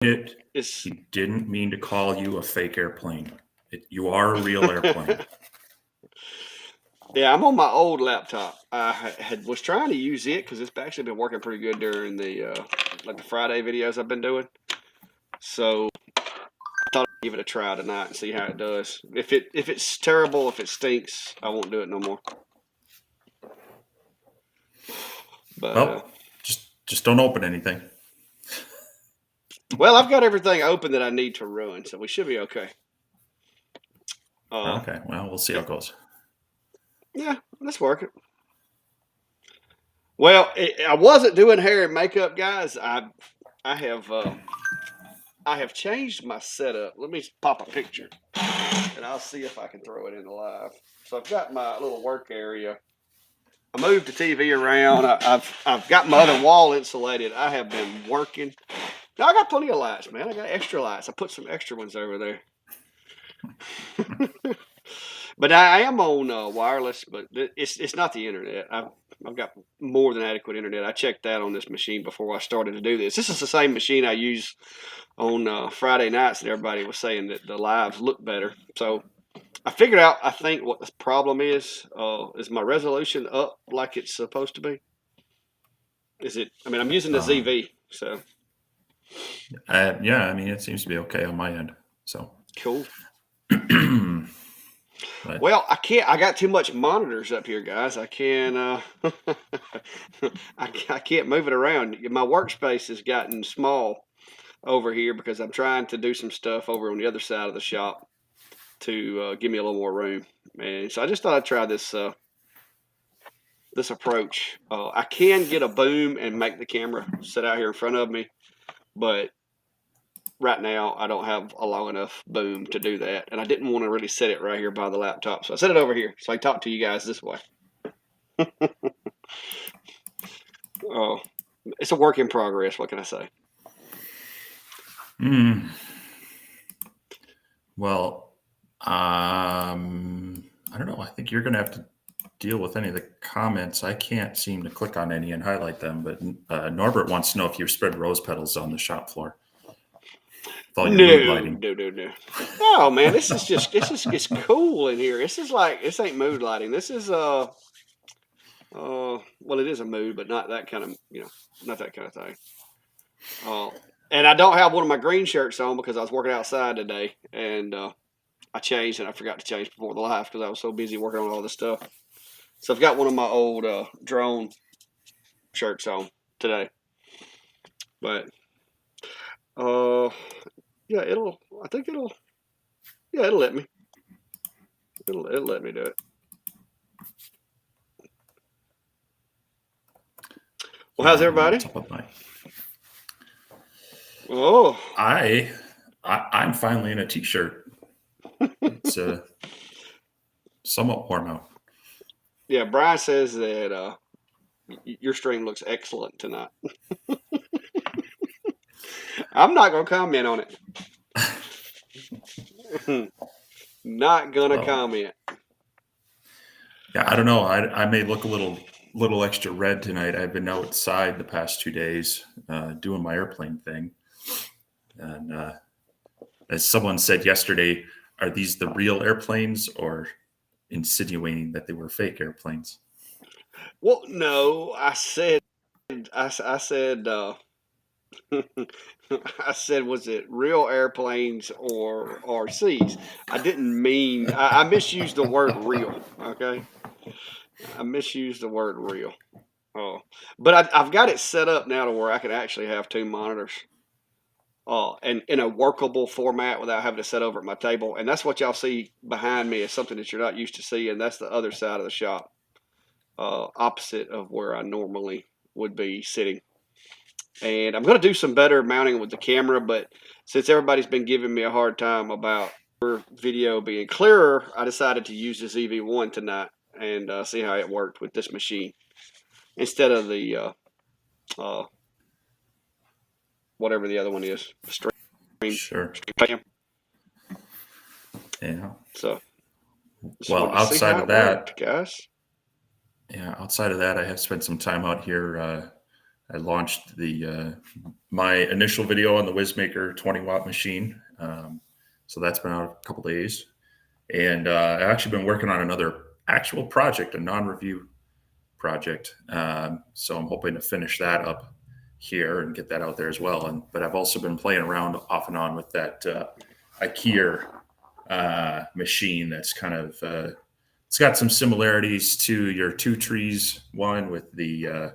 He didn't mean to call you a fake airplane. You are a real airplane. Yeah, I'm on my old laptop. Was trying to use it because it's actually been working pretty good during the like the Friday videos I've been doing. So I thought I'd give it a try tonight and see how it does. If it's terrible, if it stinks, I won't do it no more. But Well, just don't open anything. well, I've got everything open that I need to run, so we should be okay. Okay, well, we'll see how it goes. Yeah, let's work it. Well, I wasn't doing hair and makeup, guys. I have changed my setup. Let me pop a picture, and I'll see if I can throw it in the live. So I've got my little work area. I moved the TV around. I've got my other wall insulated. I have been working. Now I got plenty of lights, man. I got extra lights. I put some extra ones over there. But I am on wireless, but it's not the internet. I've got more than adequate internet. I checked that on this machine before I started to do this. This is the same machine I use on Friday nights that everybody was saying that the lives look better. So I figured out, I think, what the problem is. Is my resolution up like it's supposed to be? Is it? I mean, I'm using the ZV, so. Yeah, I mean, it seems to be okay on my end. So Cool. Well, I can't. I got too much monitors up here, guys. I can't. I can't move it around. My workspace has gotten small over here because I'm trying to do some stuff over on the other side of the shop to give me a little more room. And so I just thought I'd try this this approach. I can get a boom and make the camera sit out here in front of me, but right now I don't have a long enough boom to do that, and I didn't want to really set it right here by the laptop, so I set it over here so I talk to you guys this way. Oh, it's a work in progress. What can I say? Well, I don't know. I think you're going to have to deal with any of the comments. I can't seem to click on any and highlight them, but Norbert wants to know if you've spread rose petals on the shop floor. No. Oh man, this is it's cool in here. This ain't mood lighting. This is well, it is a mood, but not that kind of not that kind of thing. And I don't have one of my green shirts on because I was working outside today, and I changed and I forgot to change before the live because I was so busy working on all this stuff. So I've got one of my old drone shirts on today, but yeah, I think it'll let me. It'll let me do it. Well, how's everybody? Oh, I'm finally in a t-shirt. It's somewhat warm out. Yeah, Brian says that your stream looks excellent tonight. I'm not gonna comment on it. Not gonna comment. Yeah, I don't know. I may look a little extra red tonight. I've been outside the past 2 days doing my airplane thing, and as someone said yesterday, are these the real airplanes or insinuating that they were fake airplanes? Well, no, I said I said I said, was it real airplanes or RCs? I didn't mean, I misused the word real, okay? I misused the word real. Oh, but I've got it set up now to where I can actually have two monitors and in a workable format without having to sit over at my table. And that's what y'all see behind me is something that you're not used to seeing. That's the other side of the shop, opposite of where I normally would be sitting. And I'm going to do some better mounting with the camera, but since everybody's been giving me a hard time about video being clearer, I decided to use this EV1 tonight and see how it worked with this machine instead of the whatever the other one is, stream. Sure. Stream. Yeah. So, well, outside of that, guys. Yeah, outside of that, I have spent some time out here I launched my initial video on the Wizmaker 20-watt machine. So that's been out a couple days. And I've actually been working on another actual project, a non-review project. So I'm hoping to finish that up here and get that out there as well. But I've also been playing around off and on with that IKEA machine that's kind of it's got some similarities to your Two Trees one with the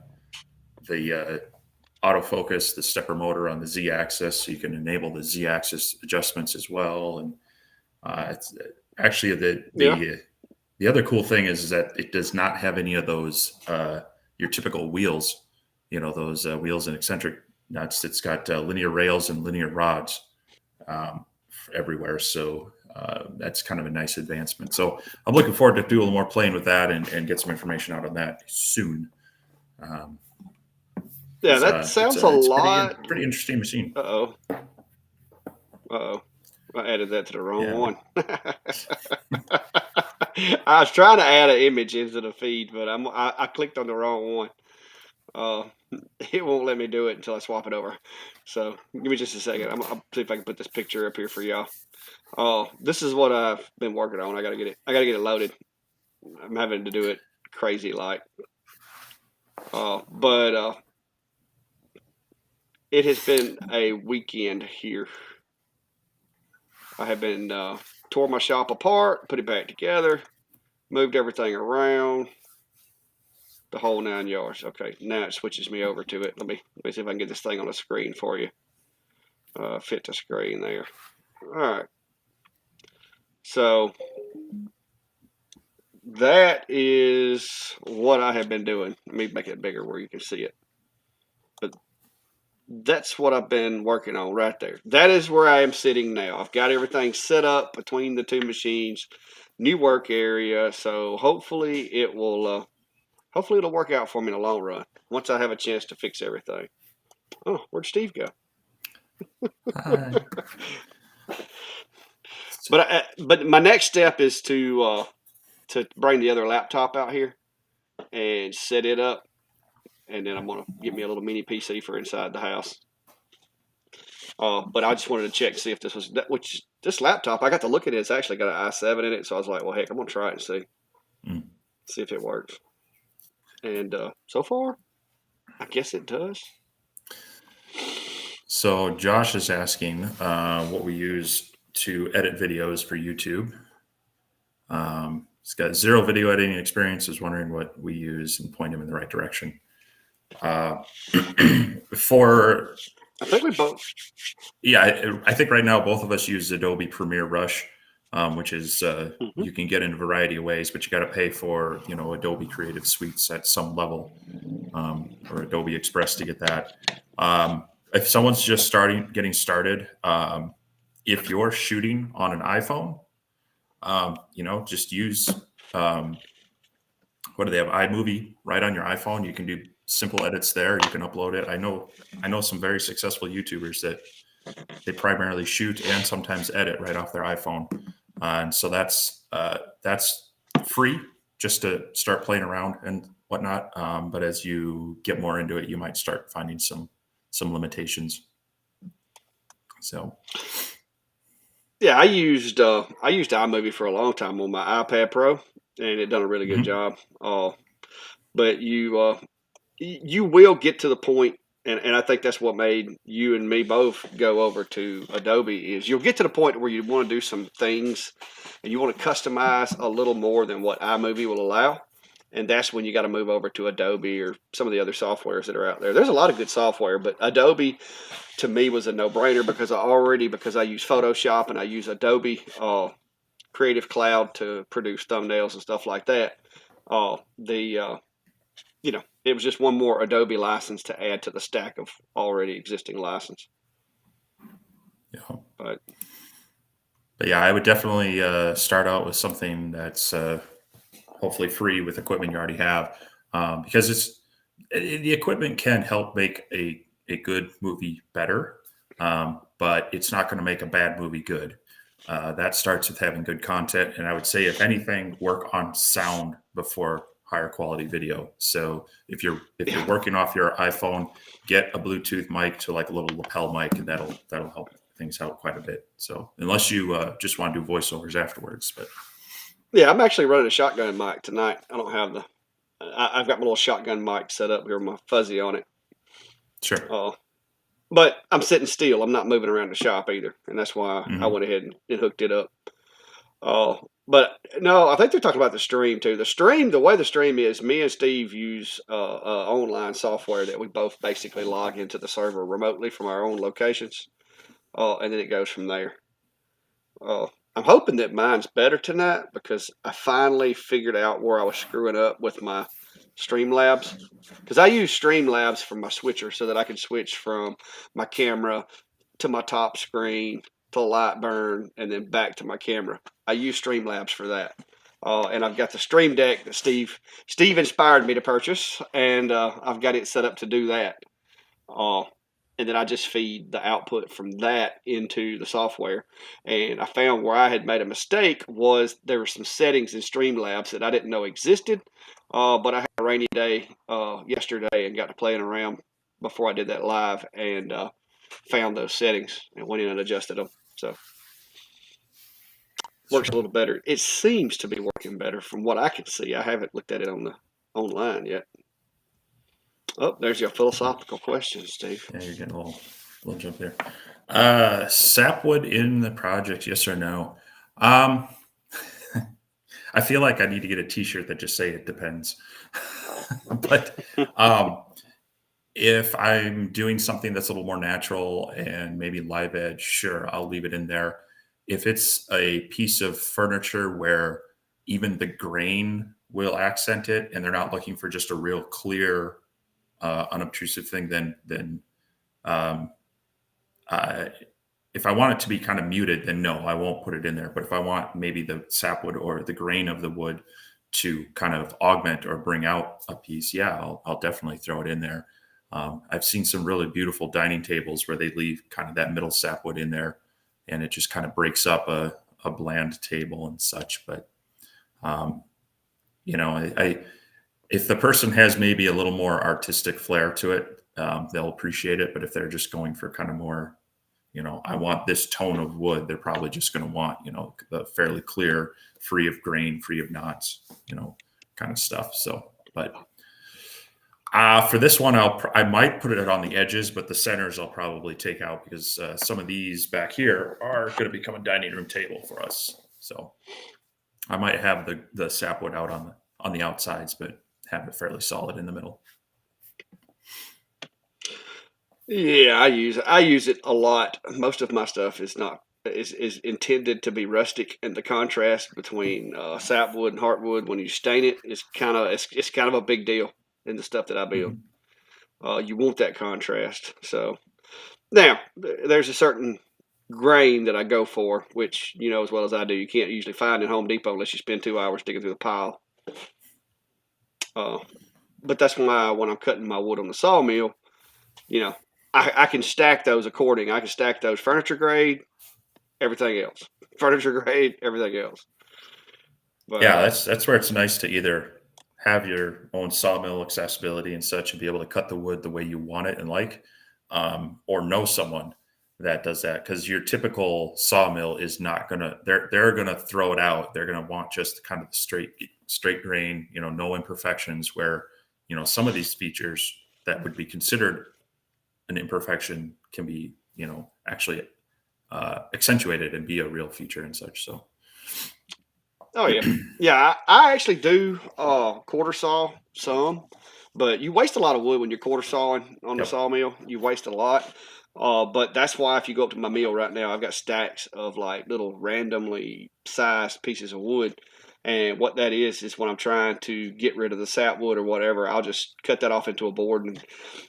autofocus, the stepper motor on the Z-axis, so you can enable the Z-axis adjustments as well. And it's actually the other cool thing is that it does not have any of those your typical wheels, those wheels and eccentric nuts. It's got linear rails and linear rods everywhere. So that's kind of a nice advancement. So I'm looking forward to do a little more playing with that and get some information out on that soon. Yeah, that sounds a lot. Pretty interesting machine. Uh-oh. I added that to the wrong one. I was trying to add an image into the feed, but I clicked on the wrong one. It won't let me do it until I swap it over. So give me just a second. I'll see if I can put this picture up here for y'all. This is what I've been working on. I gotta get it loaded. I'm having to do it crazy like. But it has been a weekend here. I have been tore my shop apart, put it back together, moved everything around, the whole 9 yards. Okay, now it switches me over to it. Let me see if I can get this thing on the screen for you. Fit the screen there. All right. So that is what I have been doing. Let me make it bigger where you can see it. But that's what I've been working on right there. That is where I am sitting now. I've got everything set up between the two machines, new work area. So hopefully it'll work out for me in the long run once I have a chance to fix everything. Oh, where'd Steve go? But my next step is to bring the other laptop out here and set it up. And then I'm going to get me a little mini PC for inside the house. But I just wanted to check to see if this was which this laptop. I got to look at it. It's actually got an i7 in it, so I was like, "Well, heck, I'm going to try it and see if it works." And so far, I guess it does. So Josh is asking what we use to edit videos for YouTube. He's got zero video editing experience. Is wondering what we use and point him in the right direction. For I think we both. Yeah, I think right now both of us use Adobe Premiere Rush, which is you can get in a variety of ways, but you got to pay for Adobe Creative Suites at some level, or Adobe Express to get that. If someone's just getting started, if you're shooting on an iPhone, just use what do they have? iMovie right on your iPhone. You can do simple edits there. You can upload it. I know some very successful YouTubers that they primarily shoot and sometimes edit right off their iPhone, and so that's free just to start playing around and whatnot. But as you get more into it, you might start finding some limitations. So. Yeah, I used iMovie for a long time on my iPad Pro, and it done a really good job. But you will get to the point, and I think that's what made you and me both go over to Adobe, is you'll get to the point where you want to do some things and you want to customize a little more than what iMovie will allow. And that's when you got to move over to Adobe or some of the other softwares that are out there. There's a lot of good software, but Adobe to me was a no-brainer because I use Photoshop and I use Adobe Creative Cloud to produce thumbnails and stuff like that. It was just one more Adobe license to add to the stack of already existing license. Yeah. But yeah, I would definitely start out with something that's hopefully free with equipment you already have, because the equipment can help make a good movie better, but it's not going to make a bad movie good. That starts with having good content, and I would say, if anything, work on sound before higher quality video. So if you're working off your iPhone, get a Bluetooth mic to like a little lapel mic, and that'll help things out quite a bit. So unless you just want to do voiceovers afterwards, but Yeah, I'm actually running a shotgun mic tonight. I don't have the. I've got my little shotgun mic set up here with my fuzzy on it. sure. But I'm sitting still. I'm not moving around the shop either, and that's why I Hmm. went ahead and hooked it up. But no, I think they're talking about the stream too. The way the stream is, me and Steve use online software that we both basically log into the server remotely from our own locations, and then it goes from there. Uh, I'm hoping that mine's better tonight because I finally figured out where I was screwing up with my Streamlabs. Because I use Streamlabs for my switcher so that I can switch from my camera to my top screen to light burn and then back to my camera. I use Streamlabs for that. And I've got the Stream Deck that Steve inspired me to purchase, and I've got it set up to do that. Uh, and then I just feed the output from that into the software. And I found where I had made a mistake was there were some settings in Streamlabs that I didn't know existed. But I had a rainy day yesterday and got to playing around before I did that live, and found those settings and went in and adjusted them. So works a little better. It seems to be working better from what I can see. I haven't looked at it on the online yet. Oh, there's your philosophical question, Steve. Yeah, you're getting a little jump there. Sapwood in the project, yes or no? Um, I feel like I need to get a T-shirt that just say it depends. But if I'm doing something that's a little more natural and maybe live edge, sure, I'll leave it in there. If it's a piece of furniture where even the grain will accent it, and they're not looking for just a real clear, unobtrusive thing, then um, uh, if I want it to be kind of muted, then no, I won't put it in there. But if I want maybe the sapwood or the grain of the wood to kind of augment or bring out a piece, yeah, I'll definitely throw it in there. I've seen some really beautiful dining tables where they leave kind of that middle sapwood in there, and it just kind of breaks up a bland table and such. But um, I if the person has maybe a little more artistic flair to it, they'll appreciate it. But if they're just going for kind of more, I want this tone of wood, they're probably just going to want, the fairly clear, free of grain, free of knots, kind of stuff. So, but for this one, I might put it on the edges, but the centers I'll probably take out because some of these back here are going to become a dining room table for us. So I might have the sapwood out on the outsides, but have it fairly solid in the middle. Yeah, I use it a lot. Most of my stuff is intended to be rustic, and the contrast between sapwood and heartwood when you stain it is it's kind of a big deal in the stuff that I build. Mhm. You want that contrast. So now there's a certain grain that I go for, which you know as well as I do. You can't usually find in Home Depot unless you spend 2 hours digging through the pile. Uh, but that's why when I'm cutting my wood on the sawmill, you know, I can stack those according. I can stack those furniture grade, everything else. Furniture grade, everything else. But Yeah, that's where it's nice to either have your own sawmill accessibility and such, and be able to cut the wood the way you want it and like, or know someone that does that. Because your typical sawmill is not gonna they're gonna throw it out. They're gonna want just kind of the straight grain, no imperfections. Where some of these features that would be considered an imperfection can be actually accentuated and be a real feature and such. So oh yeah, yeah. I actually do quarter saw some, but you waste a lot of wood when you're quarter sawing on the yep. sawmill. You waste a lot. But that's why if you go up to my mill right now, I've got stacks of like little randomly sized pieces of wood. And what that is when I'm trying to get rid of the sapwood or whatever, I'll just cut that off into a board. And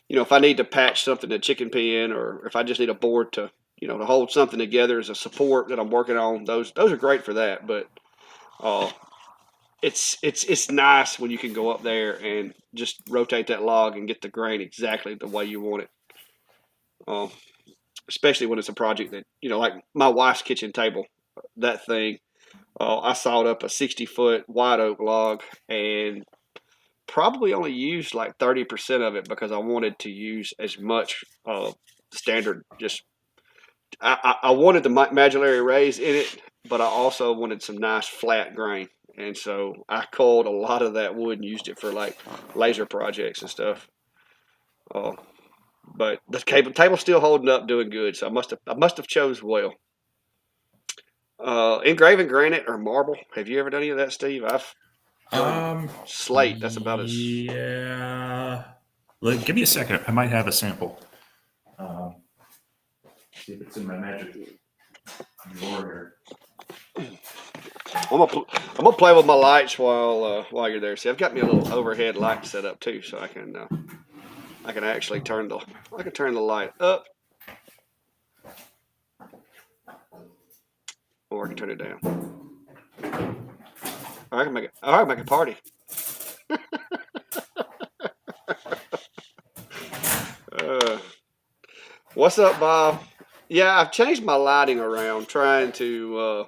if I need to patch something to chicken pen, or if I just need a board to to hold something together as a support that I'm working on, those are great for that. But uh, it's nice when you can go up there and just rotate that log and get the grain exactly the way you want it. Um, Especially when it's a project that like my wife's kitchen table. That thing, I sawed up a 60-foot white oak log, and probably only used like 30% of it because I wanted to use as much standard. Just I wanted the modulary arrays in it, but I also wanted some nice flat grain, and so I culled a lot of that wood and used it for like laser projects and stuff. Uh, but the table's still holding up, doing good. So I must have chose well. Engraving granite or marble. Have you ever done any of that, Steve? I've done slate. That's about as. Yeah. Give me a second. I might have a sample. Um, see if it's in my magic drawer. I'm gonna play with my lights while you're there. See, I've got me a little overhead light set up too, so I can actually turn the light up, or I can turn it down. Or I can make a party. Uh, what's up, Bob? Yeah, I've changed my lighting around, trying to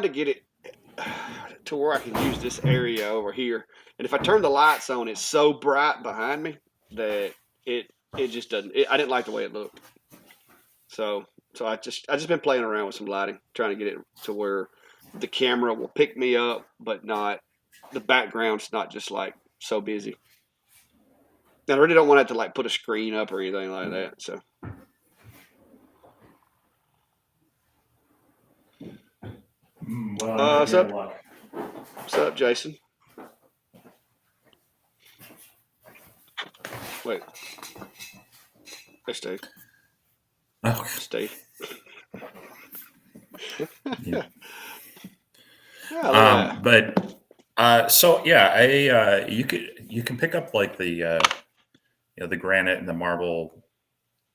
get it to where I can use this area over here. And if I turn the lights on, it's so bright behind me that it just doesn't. I didn't like the way it looked. So I just been playing around with some lighting, trying to get it to where the camera will pick me up, but not the background's not just like so busy. And I really don't want to have to like put a screen up or anything like that. So Well, what's up? What's up, Jason? Wait. Hey, Steve. Oh, Steve. yeah. Yeah, So yeah, you can pick up like the granite and the marble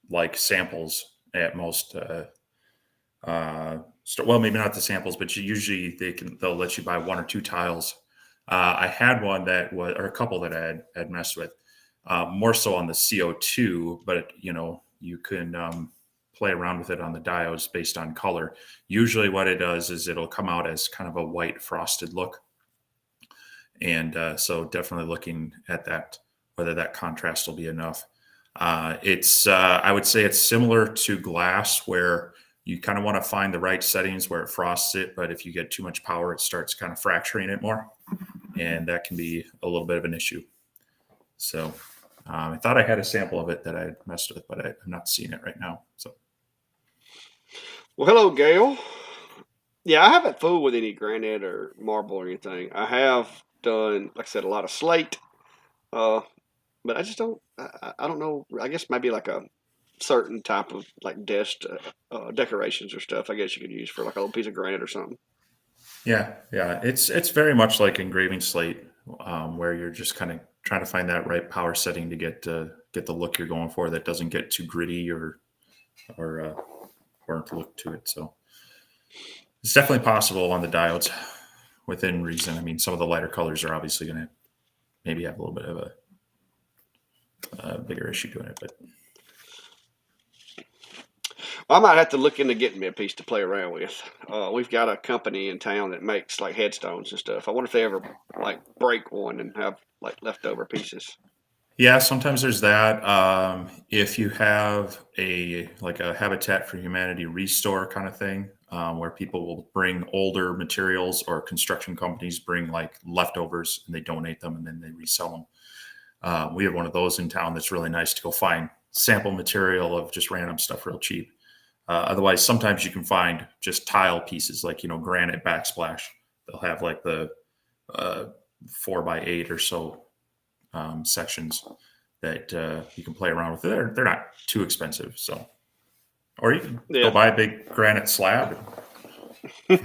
like samples at most. Well, maybe not the samples, but usually they'll let you buy one or two tiles. I had one that was, or a couple that I had messed with, more so on the CO2, but you can play around with it on the diodes based on color. Usually, what it does is it'll come out as kind of a white frosted look, and so definitely looking at that, whether that contrast will be enough. I would say it's similar to glass, where you kind of want to find the right settings where it frosts it, but if you get too much power, it starts kind of fracturing it more, and that can be a little bit of an issue. So I thought I had a sample of it that I had messed with, but I'm not seeing it right now. So well, hello, Gail. Yeah, I haven't fooled with any granite or marble or anything. I have done, like I said, a lot of slate, uh, but I just don't. I don't know. I guess maybe like a certain type of like desk decorations or stuff. I guess you could use for like a little piece of granite or something. yeah, it's very much like engraving slate, where you're just kind of trying to find that right power setting to get the look you're going for that doesn't get too gritty or burnt look to it. So it's definitely possible on the diodes within reason. I mean, some of the lighter colors are obviously going to maybe have a little bit of a bigger issue doing it, but I might have to look into getting me a piece to play around with. We've got a company in town that makes like headstones and stuff. I wonder if they ever like break one and have like leftover pieces. yeah, sometimes there's that. If you have a Habitat for Humanity restore kind of thing, where people will bring older materials, or construction companies bring like leftovers and they donate them and then they resell them. We have one of those in town that's really nice to go find sample material of just random stuff real cheap. Otherwise, sometimes you can find just tile pieces like granite backsplash. They'll have like the 4x8 or so sections that you can play around with. They're not too expensive, so or you can go Yeah, buy a big granite slab. I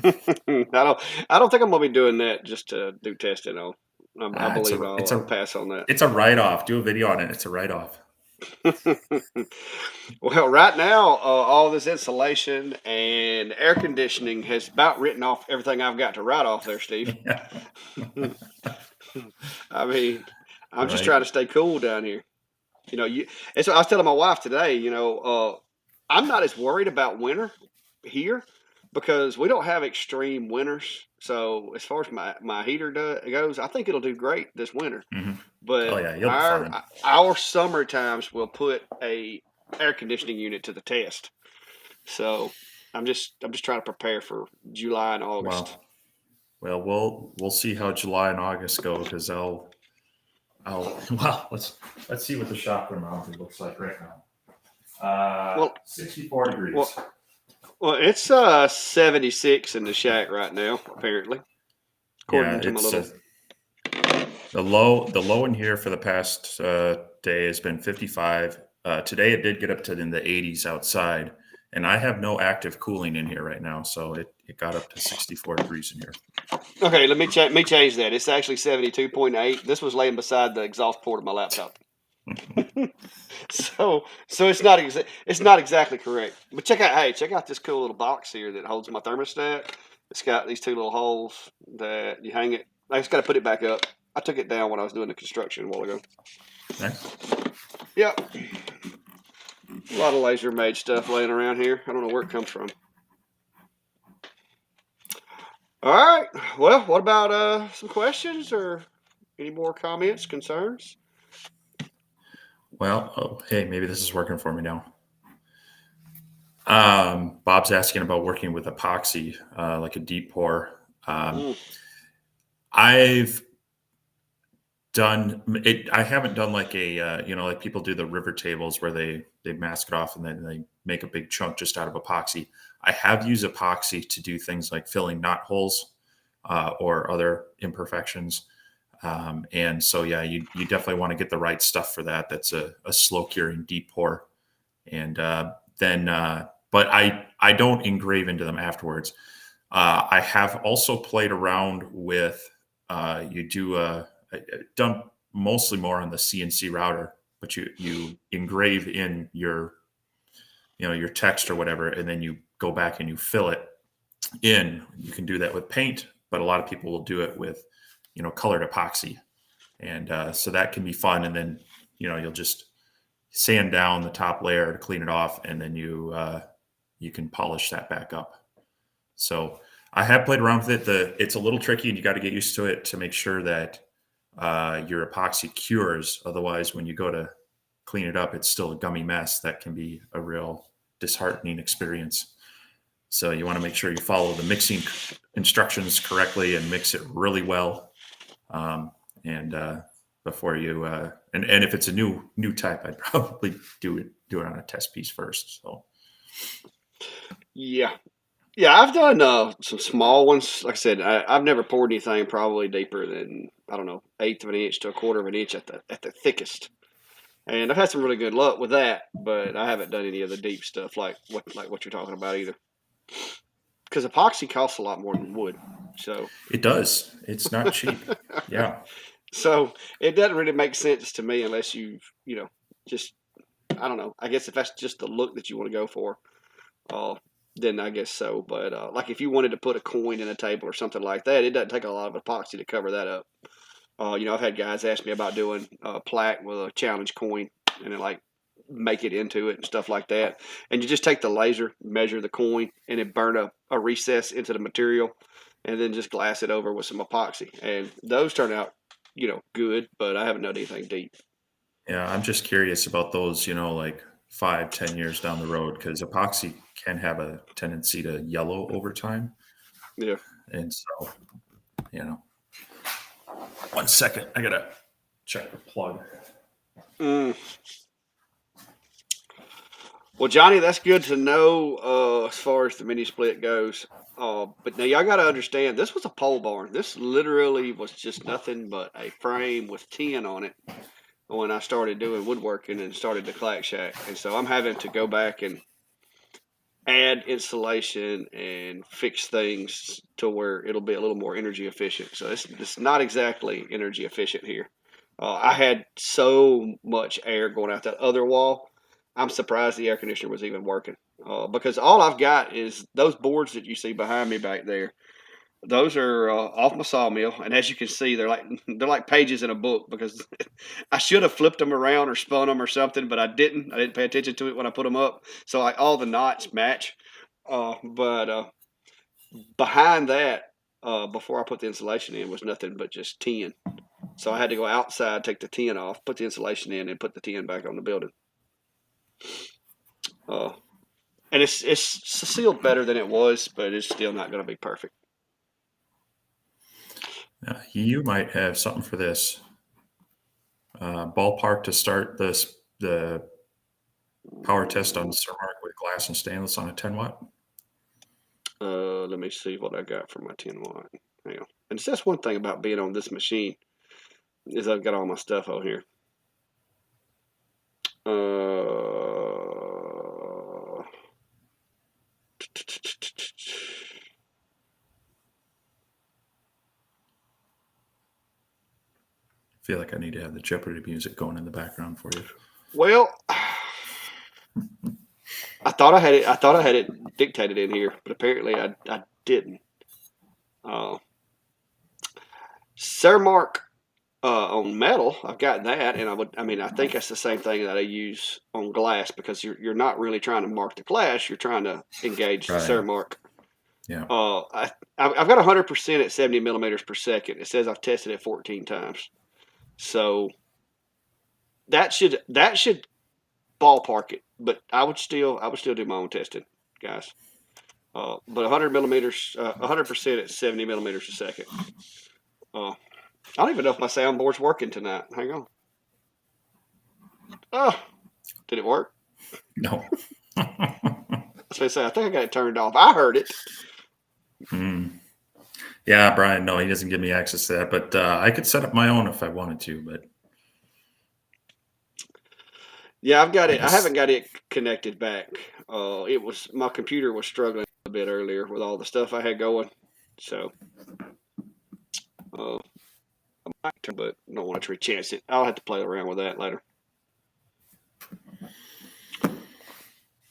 don't think I'm gonna be doing that just to do testing on. I It's believe a I'll it's a pass on that. it's a write off. Do a video on it. It's a write off. Well, right now, all this insulation and air conditioning has about written off everything I've got to write off there, Steve. I mean, I'm just Right. trying to stay cool down here. And so I was telling my wife today, I'm not as worried about winter here because we don't have extreme winters. So as far as my heater goes, I think it'll do great this winter. Hmm. Oh But yeah, you'll be our fine. our summer times will put a air conditioning unit to the test. So I'm just trying to prepare for July and August. Well, well, we'll see how July and August go because I'll well let's see what the shop thermometer looks like right now. Well, 64 degrees. well, well, it's 76 in the shack right now, apparently, Yeah, according to my little. the low in here for the past day has been 55. Today it did get up to in the 80s outside, and I have no active cooling in here right now, so it got up to 64 degrees in here. Okay, let me change that. It's actually 72.8. This was laying beside the exhaust port of my laptop. So it's not exactly correct. But check out this cool little box here that holds my thermostat. It's got these two little holes that you hang it. I just got to put it back up. I took it down when I was doing the construction a while ago. Nice. Yep, a lot of laser made stuff laying around here. I don't know where it comes from. All right. Well, what about some questions or any more comments, concerns? Well, oh, hey, maybe this is working for me now. Bob's asking about working with epoxy, like a deep pour. Mm, I've done it. I haven't done like a like people do the river tables where they mask it off and then they make a big chunk just out of epoxy. I have used epoxy to do things like filling knot holes or other imperfections. And so yeah, you definitely want to get the right stuff for that. That's a slow curing deep pour, and then but I don't engrave into them afterwards. I have also played around with you do done mostly more on the CNC router, but you engrave in your your text or whatever, and then you go back and you fill it in. You can do that with paint, but a lot of people will do it with colored epoxy, and so that can be fun. And then you'll just sand down the top layer to clean it off, and then you can polish that back up. So I have played around with it. It's a little tricky, and you got to get used to it to make sure that your epoxy cures. Otherwise, when you go to clean it up, it's still a gummy mess. That can be a real disheartening experience. So you want to make sure you follow the mixing instructions correctly and mix it really well. And before you and if it's a new type, I'd probably do it on a test piece first. So yeah, yeah. I've done some small ones. Like I said, I've never poured anything probably deeper than I don't know, eighth of an inch to a quarter of an inch at the thickest. And I've had some really good luck with that, but I haven't done any of the deep stuff like what you're talking about either. Because epoxy costs a lot more than wood, so it does. It's not cheap. Yeah. so it doesn't really make sense to me unless you just I don't know. I guess if that's just the look that you want to go for, uh, then I guess so. But like if you wanted to put a coin in a table or something like that, it doesn't take a lot of epoxy to cover that up. I've had guys ask me about doing a plaque with a challenge coin and then like make it into it and stuff like that. And you just take the laser, measure the coin, and then burn a recess into the material, and then just glass it over with some epoxy. And those turn out, good, but I haven't done anything deep. Yeah. I'm just curious about those, like 5, 10 years down the road, because epoxy can have a tendency to yellow over time. Yeah. And so, you know, 1 second, I gotta check the plug. Mm. Well, Johnny, that's good to know as far as the mini split goes. But now y'all got to understand, this was a pole barn. This literally was just nothing but a frame with tin on it when I started doing woodworking and started the Clack Shack. And so I'm having to go back and add insulation and fix things to where it'll be a little more energy efficient. So it's not exactly energy efficient here. I had so much air going out that other wall. I'm surprised the air conditioner was even working because all I've got is those boards that you see behind me back there. Those are off my sawmill, and as you can see, they're like pages in a book because I should have flipped them around or spun them or something, but I didn't. I didn't pay attention to it when I put them up, so like all the knots match. But behind that, before I put the insulation in, was nothing but just tin. So I had to go outside, take the tin off, put the insulation in, and put the tin back on the building. And it's sealed better than it was, but it's still not going to be perfect. You might have something for this. Ballpark to start the power test on the Cermark with glass and stainless on a 10 watt. Let me see what I got for my 10 watt. Hang on. And that's one thing about being on this machine is I've got all my stuff on here. I feel like I need to have the Jeopardy music going in the background for you. Well, I thought I had it. I thought I had it dictated in here, but apparently I didn't. Cermark on metal, I've got that, and I think that's the same thing that I use on glass because you're not really trying to mark the glass, you're trying to engage the Right. Cermark. Yeah. I've got 100% at 70 millimeters per second. It says I've tested it 14 times, so that should ballpark it. But I would still do my own testing, guys. But 100 millimeters, 100% at 70 millimeters a second. I don't even know if my soundboard's working tonight. Hang on. Oh, did it work? No. I was going to say, I think I got it turned off. I heard it. Yeah, Brian, no, he doesn't give me access to that, but I could set up my own if I wanted to, but Yeah, I've got it. I haven't got it connected back. My computer was struggling a bit earlier with all the stuff I had going. So, I might, but don't want to chance it. I'll have to play around with that later.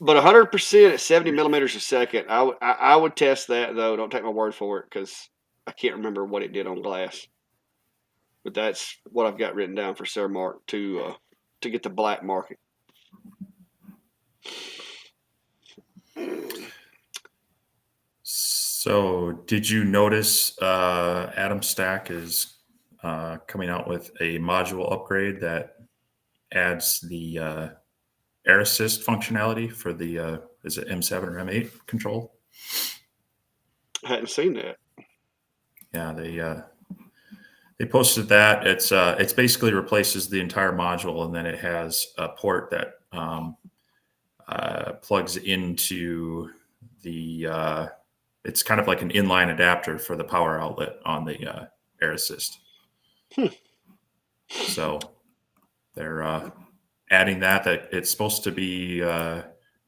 But 100% at 70 millimeters a second, I would test that though. Don't take my word for it because I can't remember what it did on glass. But that's what I've got written down for Cermark to get the black market. So, did you notice Adam Stack is coming out with a module upgrade that adds the air assist functionality for the is it M7 or M8 control? I hadn't seen that. Yeah, they posted that. It's basically replaces the entire module, and then it has a port that plugs into the. It's kind of like an inline adapter for the power outlet on the air assist. So they're adding that it's supposed to be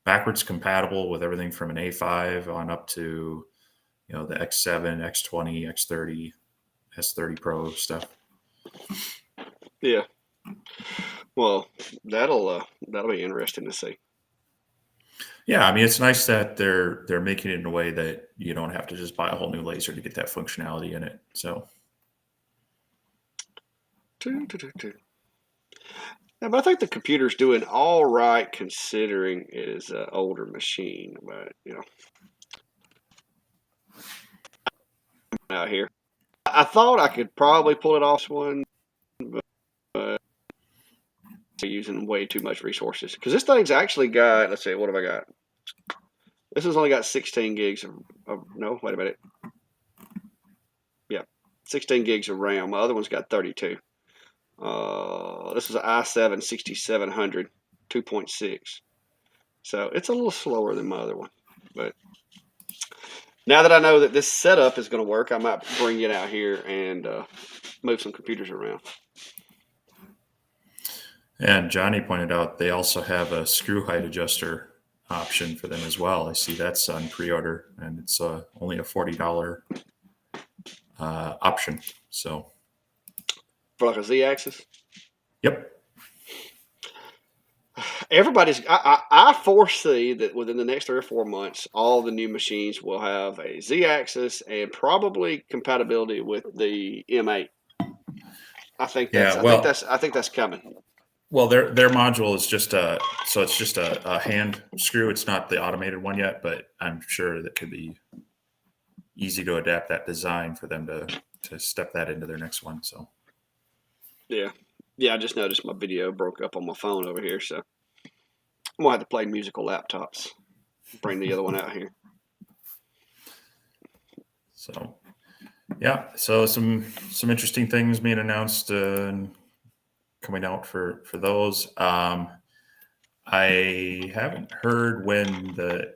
backwards compatible with everything from an A5 on up to the X7, X20, X30, S30 Pro stuff. Yeah. Well, that'll be interesting to see. Yeah, I mean, it's nice that they're making it in a way that you don't have to just buy a whole new laser to get that functionality in it. So, yeah, but I think the computer's doing all right considering it is an older machine. But out here, I thought I could probably pull it off one, but using way too much resources because this thing's actually got. Let's see, what have I got? This has only got 16 gigs of no, wait a minute. Yeah, 16 gigs of RAM. My other one's got 32. This is an i7 6700 2.6. So it's a little slower than my other one. But now that I know that this setup is going to work, I might bring it out here and move some computers around. and Johnny pointed out they also have a screw height adjuster option for them as well. I see that's on pre-order, and it's only a $40 option. So, For like a Z-axis? yep. I foresee that within the next 3 or 4 months, all the new machines will have a Z-axis and probably compatibility with the M8. I think that's coming. Well, their module is just it's just a hand screw. It's not the automated one yet, but I'm sure that could be easy to adapt that design for them to step that into their next one. So Yeah. Yeah, I just noticed my video broke up on my phone over here, so I'm gonna have to play musical laptops. Bring the other one out here. so yeah, so some interesting things being announced and coming out for those. I haven't heard when the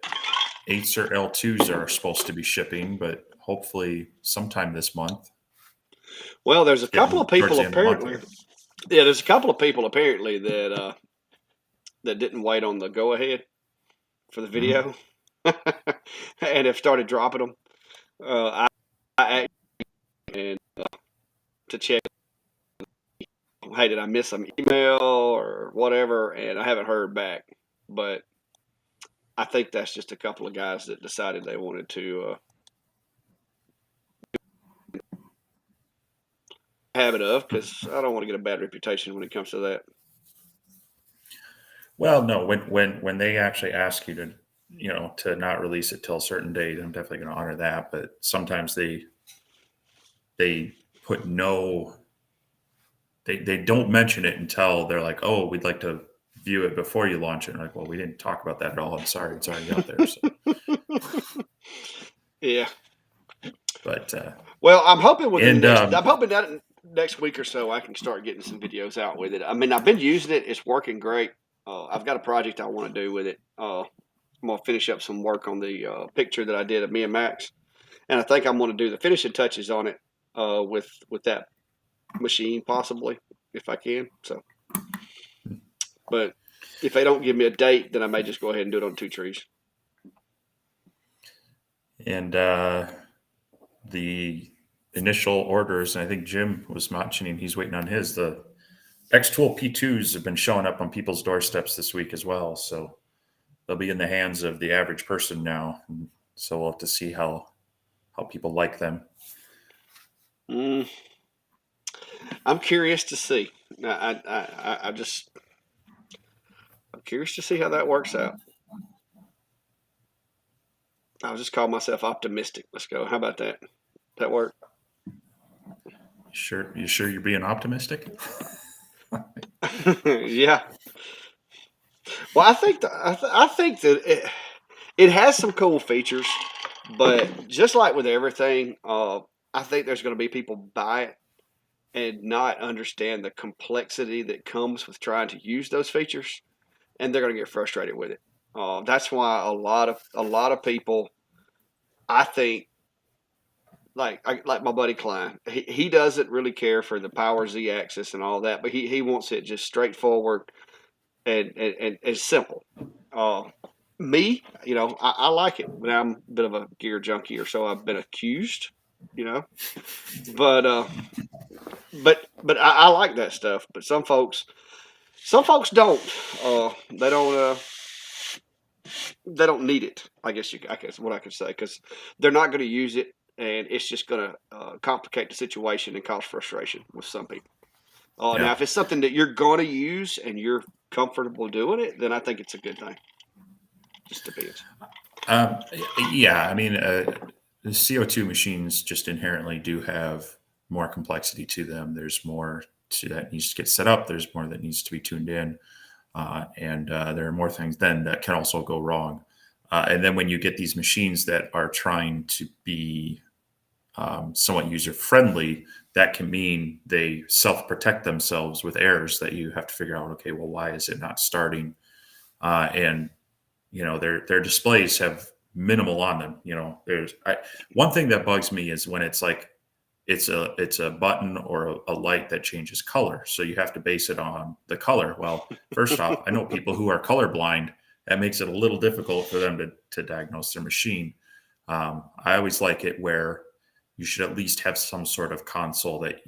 Acer L2s are supposed to be shipping, but hopefully sometime this month. Well, there's a It's couple getting of towards people the end of the month apparently. here. Yeah, there's a couple of people apparently that didn't wait on the go ahead for the Mhm. video, and have started dropping them. I and to check, hey, did I miss some email or whatever? And I haven't heard back, but I think that's just a couple of guys that decided they wanted to have it of, because I don't want to get a bad reputation when it comes to that. Well, no, when they actually ask you to, to not release it till a certain date, I'm definitely going to honor that. But sometimes they put no, they don't mention it until they're like, oh, we'd like to view it before you launch it. And like, well, we didn't talk about that at all. I'm sorry, it's already out there. So, Yeah. but Well, I'm hoping within the and next. I'm hoping that next week or so I can start getting some videos out with it. I mean, I've been using it; it's working great. I've got a project I want to do with it. I'm gonna finish up some work on the picture that I did of me and Max, and I think I'm gonna do the finishing touches on it with that machine, possibly if I can. So, but if they don't give me a date, then I may just go ahead and do it on two trees. and the initial orders, and I think Jim was mentioning he's waiting on his. The X-Tool P2s have been showing up on people's doorsteps this week as well. So they'll be in the hands of the average person now. And so we'll have to see how people like them. Mm, I'm curious to see. I'm curious to see how that works out. I'll just call myself optimistic. Let's go. How about that? That work? You sure you're being optimistic? Yeah. Well, I think that it has some cool features, but just like with everything, I think there's going to be people buy it and not understand the complexity that comes with trying to use those features, and they're going to get frustrated with it. That's why a lot of people, I think, like my buddy Klein, he doesn't really care for the power Z axis and all that, but he wants it just straightforward and simple. Uh, Me, I like it, but I'm a bit of a gear junkie, or so I've been accused. You know, but I like that stuff. But some folks don't. They don't. They don't need it. I guess what I could say, because they're not going to use it, and it's just going to complicate the situation and cause frustration with some people. Now, Yeah. if it's something that you're going to use and you're comfortable doing it, then I think it's a good thing. Just depends. Um, yeah. I mean, the CO2 machines just inherently do have more complexity to them. There's more that needs to get set up. There's more that needs to be tuned in. And there are more things then that can also go wrong. And then when you get these machines that are trying to be somewhat user friendly, that can mean they self protect themselves with errors that you have to figure out. Okay, well, why is it not starting? And their displays have minimal on them. One thing that bugs me is when it's like it's a button or a light that changes color. So you have to base it on the color. Well, first off, I know people who are colorblind. That makes it a little difficult for them to diagnose their machine. I always like it where you should at least have some sort of console that,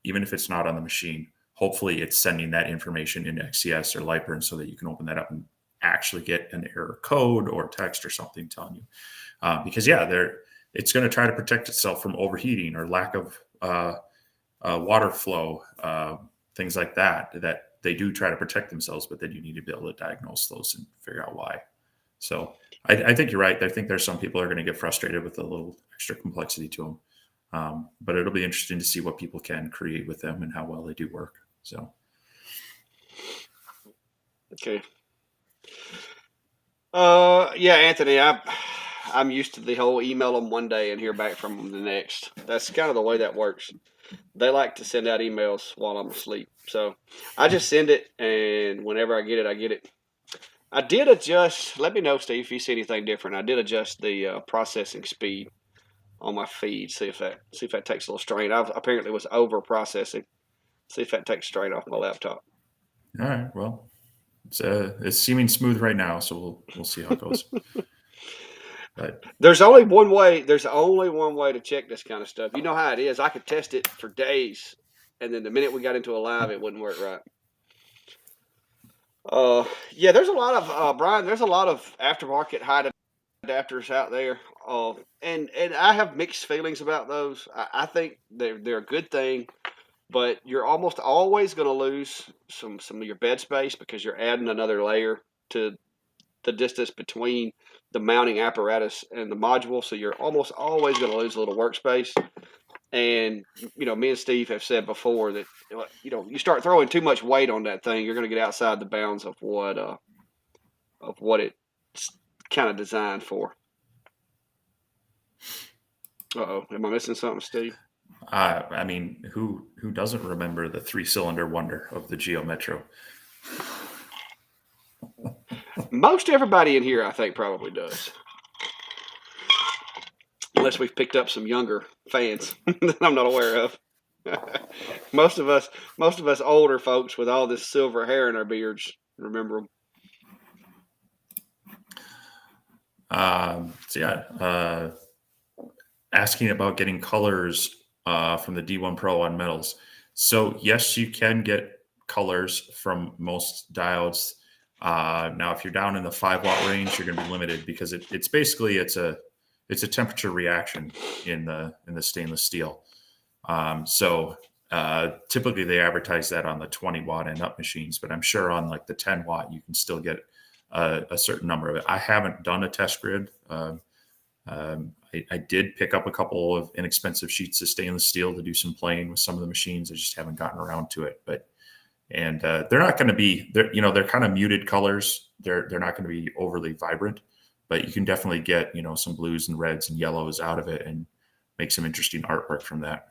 even if it's not on the machine, hopefully it's sending that information into XCS or Lightburn so that you can open that up and actually get an error code or text or something telling you. Because it's going to try to protect itself from overheating or lack of water flow, things like that they do try to protect themselves, but then you need to be able to diagnose those and figure out why. So I think you're right. I think there's some people who are going to get frustrated with a little extra complexity to them. But it'll be interesting to see what people can create with them and how well they do work. So, Okay. Yeah, Anthony, I'm used to the whole email them one day and hear back from them the next. That's kind of the way that works. They like to send out emails while I'm asleep, so I just send it, and whenever I get it, I get it. I did adjust. Let me know, Steve, if you see anything different. I did adjust the processing speed on my feed. See if that takes a little strain. I apparently was over processing. See if that takes strain off my laptop. all right. Well, it's seeming smooth right now, so we'll see how it goes. But There's only one way. There's only one way to check this kind of stuff. You know how it is. I could test it for days, and then the minute we got into a live, it wouldn't work right. Yeah, there's a lot of Brian. There's a lot of aftermarket high adapters out there, and I have mixed feelings about those. I think they're a good thing, but you're almost always going to lose some of your bed space because you're adding another layer to the distance between the mounting apparatus and the module. So you're almost always going to lose a little workspace. And me and Steve have said before that you start throwing too much weight on that thing, you're going to get outside the bounds of what it's kind of designed for. Am I missing something, Steve? I mean, who doesn't remember the 3-cylinder wonder of the Geo Metro? Most everybody in here, I think, probably does. Unless we've picked up some younger fans that I'm not aware of. most of us older folks with all this silver hair in our beards remember them. So yeah, asking about getting colors from the D1 Pro on metals. So yes, you can get colors from most diodes. Now, if you're down in the 5-watt range, you're going to be limited because it's basically it's a temperature reaction in the stainless steel. So typically they advertise that on the 20-watt and up machines, but I'm sure on like the 10-watt you can still get a certain number of it. I haven't done a test grid. I did pick up a couple of inexpensive sheets of stainless steel to do some playing with some of the machines. I just haven't gotten around to it, and they're not going to be they're kind of muted colors. They're not going to be overly vibrant, but you can definitely get some blues and reds and yellows out of it and make some interesting artwork from that.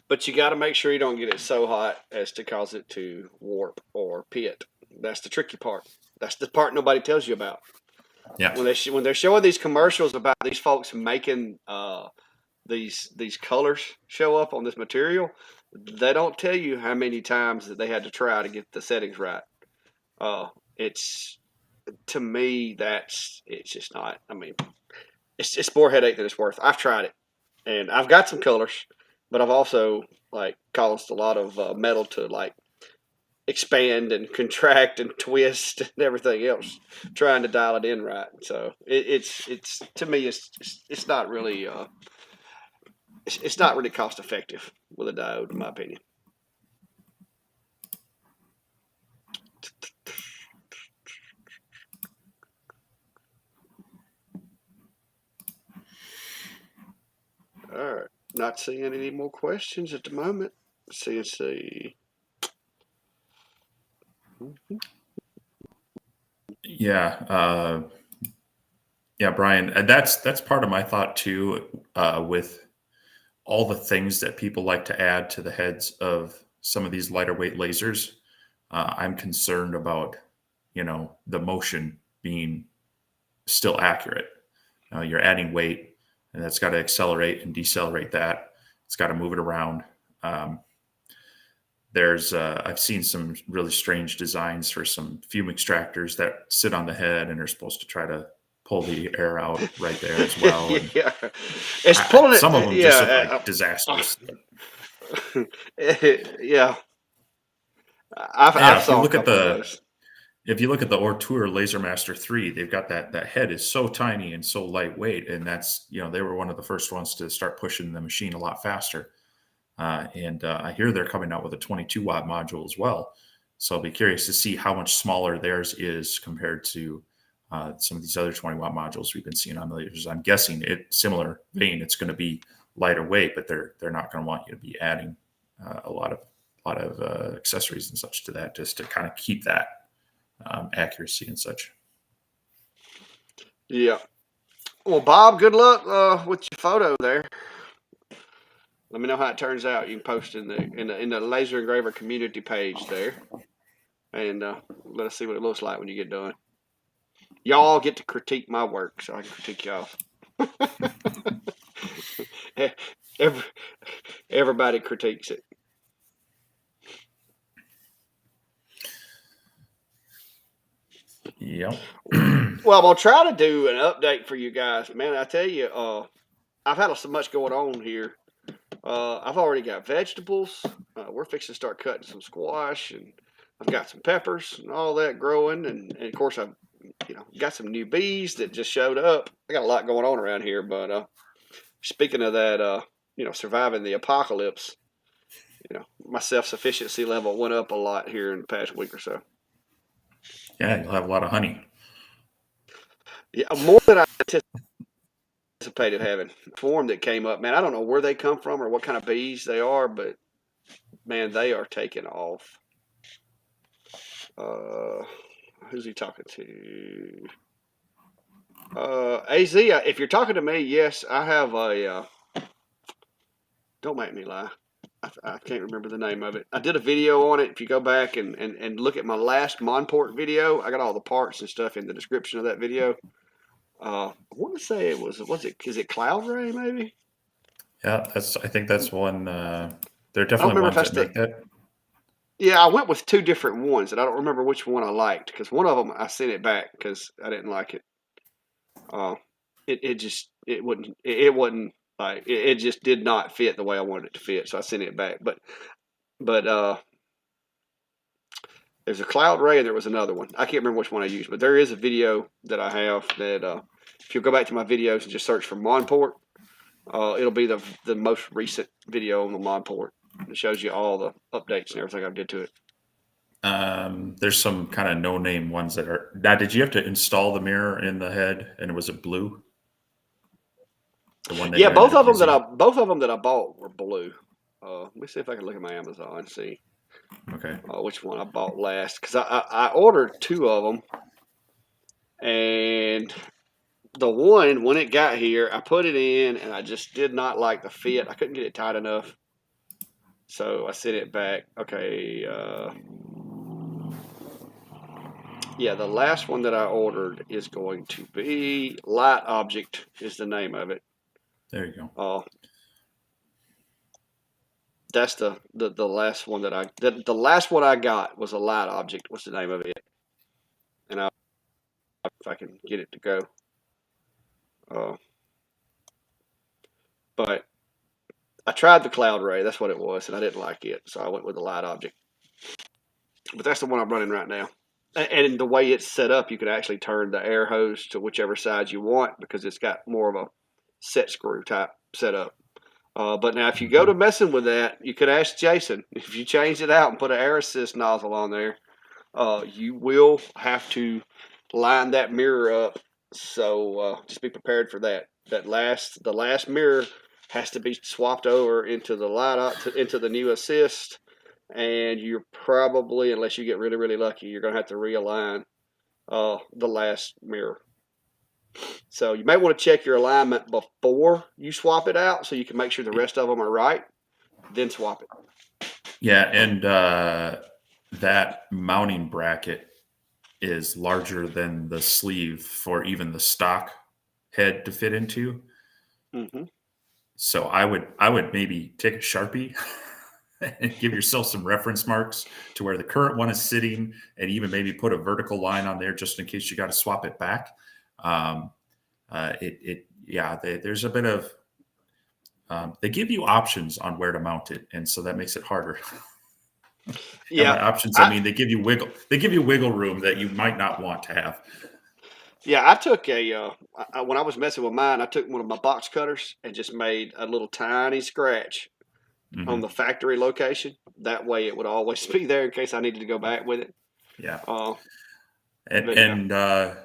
But you got to make sure you don't get it so hot as to cause it to warp or pit. That's the tricky part. That's the part nobody tells you about. Yeah. When they're showing these commercials about these folks making these colors show up on this material, they don't tell you how many times that they had to try to get the settings right. It's to me it's just not. I mean, it's more headache than it's worth. I've tried it, and I've got some colors, but I've also caused a lot of metal to expand and contract and twist and everything else, trying to dial it in right. So it's to me it's not really it's not really cost effective with a diode, in my opinion. All right, not seeing any more questions at the moment. CNC. Yeah. Yeah, Brian, and that's part of my thought too, with all the things that people like to add to the heads of some of these lighter weight lasers. I'm concerned about, the motion being still accurate. You're adding weight, and that's got to accelerate and decelerate that. It's got to move it around. I've seen some really strange designs for some fume extractors that sit on the head and are supposed to try to pull the air out right there as well. Yeah, it's pulling it. Some of them just look like disasters. Yeah, I've saw a couple of those. If you look at the Ortur LaserMaster 3, they've got that head is so tiny and so lightweight, and that's they were one of the first ones to start pushing the machine a lot faster. And I hear they're coming out with a 22-watt module as well. So I'll be curious to see how much smaller theirs is compared to some of these other 20-watt modules we've been seeing on the lasers. I'm guessing similar vein. It's going to be lighter weight, but they're not going to want you to be adding a lot of accessories and such to that, just to kind of keep that accuracy and such. Yeah. Well, Bob, good luck with your photo there. Let me know how it turns out. You can post in the laser engraver community page there, and let us see what it looks like when you get done. Y'all get to critique my work, so I can critique y'all. Everybody critiques it. Yep. Well, I'm gonna try to do an update for you guys, man. I tell you, I've had so much going on here. I've already got vegetables. We're fixing to start cutting some squash, and I've got some peppers and all that growing, and of course I've got some new bees that just showed up. I got a lot going on around here, but speaking of that, surviving the apocalypse, my self-sufficiency level went up a lot here in the past week or so. Yeah, you'll have a lot of honey. Yeah, more than I anticipated having. The form that came up, man, I don't know where they come from or what kind of bees they are, but man, they are taking off. Who's he talking to? AZ, if you're talking to me, yes, I have a. Don't make me lie. I can't remember the name of it. I did a video on it. If you go back and look at my last Monport video, I got all the parts and stuff in the description of that video. I want to say is it Cloud Ray maybe? Yeah, I think that's one. There are I don't definitely remember if ones that's that make that. Yeah, I went with two different ones, and I don't remember which one I liked because one of them I sent it back because I didn't like it. It wasn't like it just did not fit the way I wanted it to fit, so I sent it back. But there's a Cloud Ray and there was another one. I can't remember which one I used, but there is a video that I have that if you go back to my videos and just search for Monport, it'll be the most recent video on the Monport. It shows you all the updates and everything I did to it. There's some kind of no-name ones that are. Now, did you have to install the mirror in the head, and was it blue? The one that Yeah, you ended up using? both of them that I bought were blue. Let me see if I can look at my Amazon and see Okay. which one I bought last because I ordered two of them, and the one when it got here I put it in and I just did not like the fit. I couldn't get it tight enough, so I sent it back. Okay, yeah, the last one that I ordered is going to be Light Object is the name of it. There you go. That's the last one that the last one I got was a Light Object. What's the name of it? And if I can get it to go. But I tried the Cloud Ray. That's what it was, and I didn't like it, so I went with the Light Object. But that's the one I'm running right now. And the way it's set up, you can actually turn the air hose to whichever side you want because it's got more of a set screw type setup. But now, if you go to messing with that, you could ask Jason. If you change it out and put an air assist nozzle on there, you will have to line that mirror up. So just be prepared for that. The last mirror has to be swapped over into into the new assist, and you're probably, unless you get really really lucky, you're going to have to realign the last mirror. So you may want to check your alignment before you swap it out so you can make sure the rest of them are right, then swap it. Yeah, and that mounting bracket is larger than the sleeve for even the stock head to fit into. Mm-hmm. So I would maybe take a Sharpie and give yourself some reference marks to where the current one is sitting, and even maybe put a vertical line on there just in case you got to swap it back. There's a bit of they give you options on where to mount it, and so that makes it harder. Yeah, and by options, I mean they give you wiggle room that you might not want to have. Yeah, I took when I was messing with mine, I took one of my box cutters and just made a little tiny scratch on the factory location. That way it would always be there in case I needed to go back with it. Yeah. Uh, And, but yeah,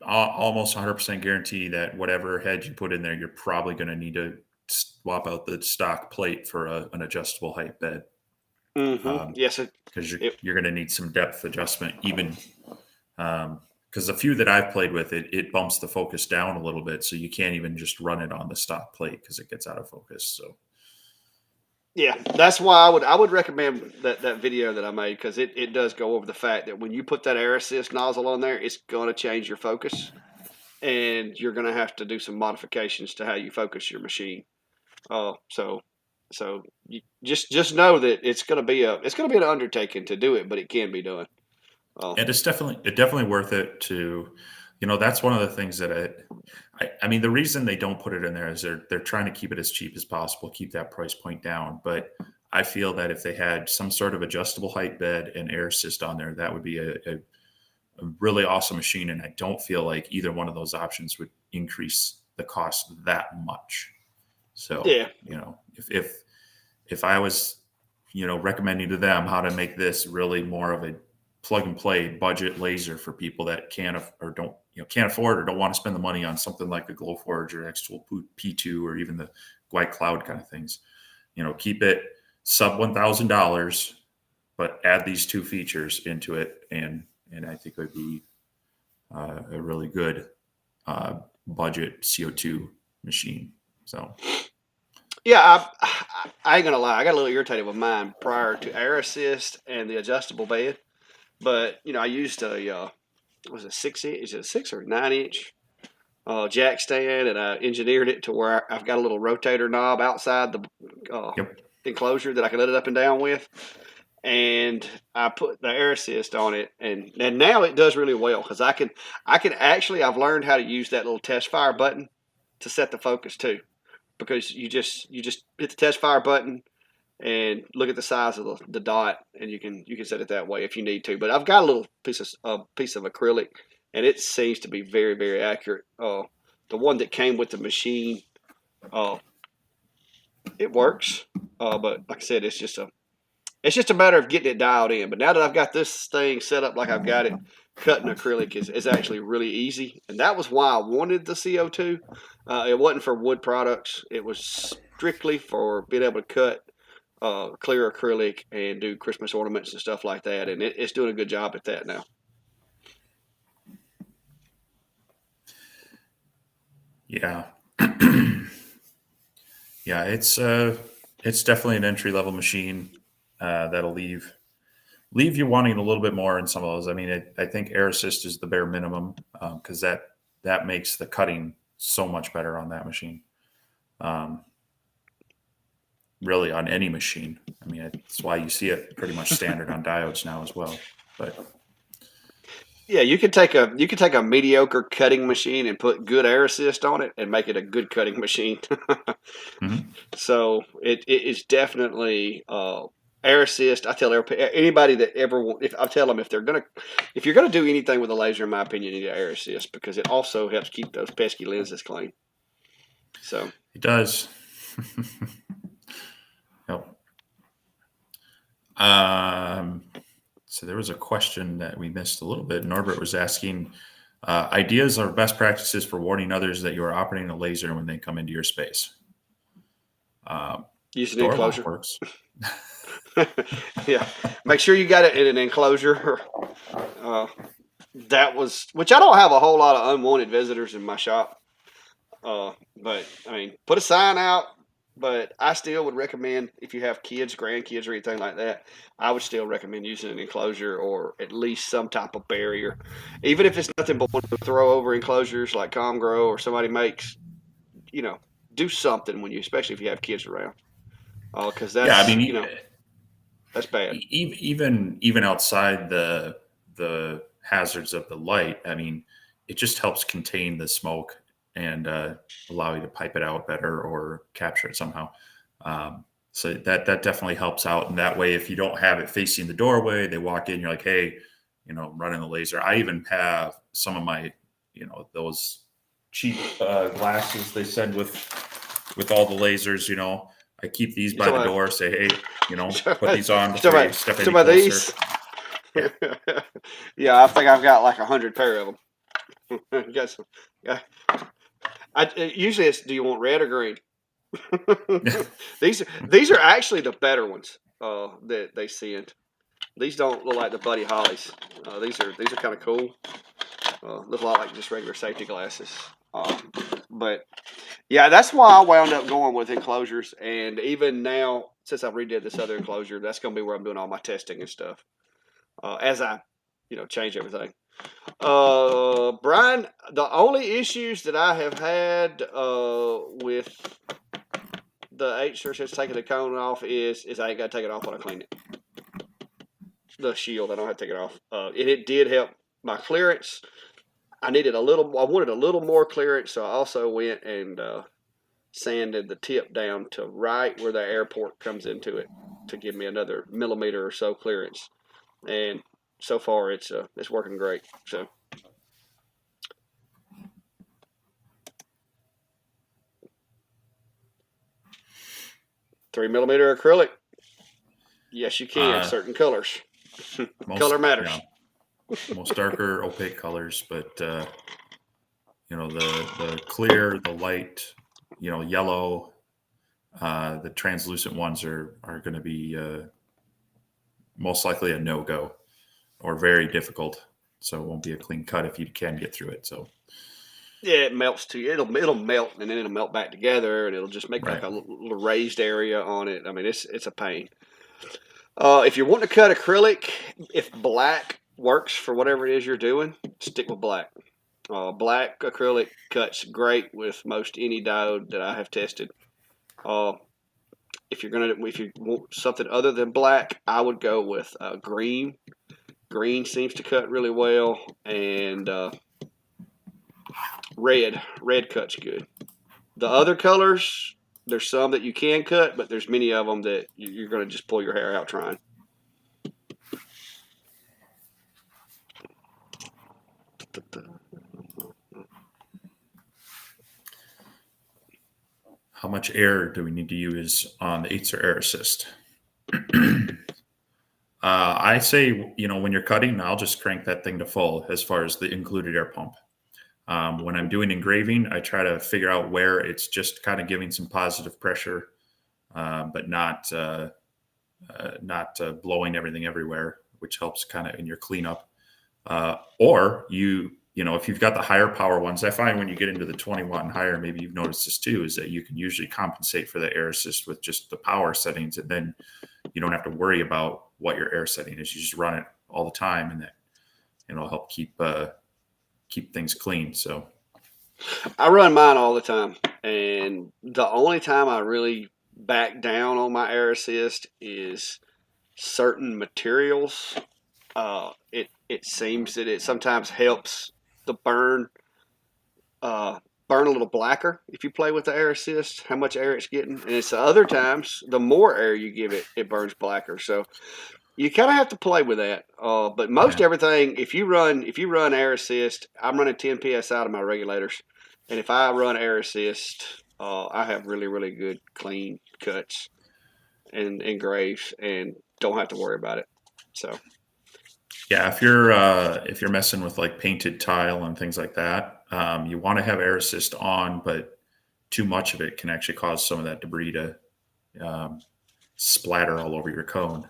almost 100% guarantee that whatever head you put in there, you're probably going to need to swap out the stock plate for an adjustable height bed. Yes, Because you're going to need some depth adjustment, even because the few that I've played with, it bumps the focus down a little bit, so you can't even just run it on the stock plate because it gets out of focus. So yeah, that's why I would recommend that video that I made, because it does go over the fact that when you put that air assist nozzle on there, it's going to change your focus, and you're going to have to do some modifications to how you focus your machine. So you just know that it's going to be an undertaking to do it, but it can be done. and it's definitely worth it to, that's one of the things that I mean, the reason they don't put it in there is they're trying to keep it as cheap as possible, keep that price point down. But I feel that if they had some sort of adjustable height bed and air assist on there, that would be a really awesome machine. And I don't feel like either one of those options would increase the cost that much. So, Yeah, if I was, recommending to them how to make this really more of a plug and play budget laser for people that can't afford or don't want to spend the money on something like a Glowforge or X-Tool P2 or even the White Cloud kind of things, keep it sub $1,000, but add these two features into it, and I think it would be a really good budget CO2 machine. So. yeah. I ain't gonna lie, I got a little irritated with mine prior to air assist and the adjustable bed, but I used a was it 6 inch? Is it a 6 or 9 inch jack stand, and I engineered it to where I've got a little rotator knob outside the Yep. enclosure that I can let it up and down with, and I put the air assist on it, and now it does really well, because I can actually, I've learned how to use that little test fire button to set the focus too, because you just hit the test fire button and look at the size of the dot, and you can set it that way if you need to. But I've got a little piece of acrylic, and it seems to be very, very accurate. The one that came with the machine, it works, but like I said, it's just a matter of getting it dialed in. But now that I've got this thing set up like I've got it, cutting acrylic is actually really easy, and that was why I wanted the CO2. It wasn't for wood products; it was strictly for being able to cut clear acrylic and do Christmas ornaments and stuff like that, and it's doing a good job at that now. Yeah. Yeah, it's definitely an entry level machine that'll leave you wanting a little bit more in some of those. I mean, I think air assist is the bare minimum, because that makes the cutting so much better on that machine. Really, on any machine. I mean, that's why you see it pretty much standard on diodes now as well. But Yeah, you could take a mediocre cutting machine and put good air assist on it and make it a good cutting machine. mhm. So it is definitely air assist. I tell anybody that if I tell them if you're gonna do anything with a laser, in my opinion, you need air assist, because it also helps keep those pesky lenses clean. So It does. Yep. So there was a question that we missed a little bit. Norbert was asking ideas or best practices for warning others that you are operating a laser when they come into your space. use an Door lock enclosure. works. Yeah, make sure you got it in an enclosure. Which I don't have a whole lot of unwanted visitors in my shop. But I mean, put a sign out. But I still would recommend, if you have kids, grandkids, or anything like that, I would still recommend using an enclosure, or at least some type of barrier. Even if it's nothing but one to throw over enclosures like Comgrow or somebody makes, do something especially if you have kids around. Because Yeah, I mean, that's bad. even outside the hazards of the light, I mean, it just helps contain the smoke and allow you to pipe it out better or capture it somehow. So that definitely helps out. And that way, if you don't have it facing the doorway, they walk in, you're like, hey, I'm running the laser. I even have some of my, those cheap glasses they send with all the lasers. I keep these You by the talking door. Say, hey, about, put these on you before you talking step you any talking about closer. these? Yeah. Yeah, I think I've got like 100 pair of them. Got some. Yeah. Usually it's, do you want red or green? these are actually the better ones that they send. These don't look like the Buddy Hollies. These are kind of cool. Look a lot like just regular safety glasses. But yeah, that's why I wound up going with enclosures. And even now, since I redid this other enclosure, that's going to be where I'm doing all my testing and stuff as I, change everything. Brian, the only issues that I have had with the 8 since taking the cone off is I ain't got to take it off when I clean it. The shield, I don't have to take it off. And it did help my clearance. I wanted a little more clearance, so I also went and sanded the tip down to right where the airport comes into it to give me another millimeter or so clearance. And so far, it's working great. So. 3 millimeter acrylic. Yes, you can. Uh, Certain colors. Color most matters. yeah, most darker opaque colors, but the clear, the light, yellow, the translucent ones are going to be most likely a no go or very difficult. So it won't be a clean cut if you can get through it. So Yeah, it melts too. It'll melt and then it'll melt back together and it'll just make like right, a little raised area on it. I mean, it's a pain. If you're wanting to cut acrylic, if black works for whatever it is you're doing, stick with black. Black acrylic cuts great with most any diode that I have tested. Uh, if you want something other than black, I would go with green. Green seems to cut really well, and red cuts good. The other colors, there's some that you can cut, but there's many of them that you're going to just pull your hair out trying. how much air do we need to use on the eights or air assist? I say, when you're cutting, I'll just crank that thing to full as far as the included air pump. When I'm doing engraving, I try to figure out where it's just kind of giving some positive pressure, but not blowing everything everywhere, which helps kind of in your cleanup. Or if you've got the higher power ones, I find when you get into the 20 watt and higher, maybe you've noticed this too, is that you can usually compensate for the air assist with just the power settings, and then you don't have to worry about what your air setting is. You just run it all the time, and that it'll help keep things clean. So I run mine all the time, and the only time I really back down on my air assist is certain materials. It seems that it sometimes helps the burn a little blacker if you play with the air assist, how much air it's getting. And it's the other times, the more air you give it, it burns blacker. So you kind of have to play with that. But most yeah, everything, if you run air assist, I'm running 10 psi to my regulators, and if I run air assist, I have really really good clean cuts and engraves, and don't have to worry about it. So yeah. If you're messing with like painted tile and things like that, you want to have air assist on, but too much of it can actually cause some of that debris to um, splatter all over your cone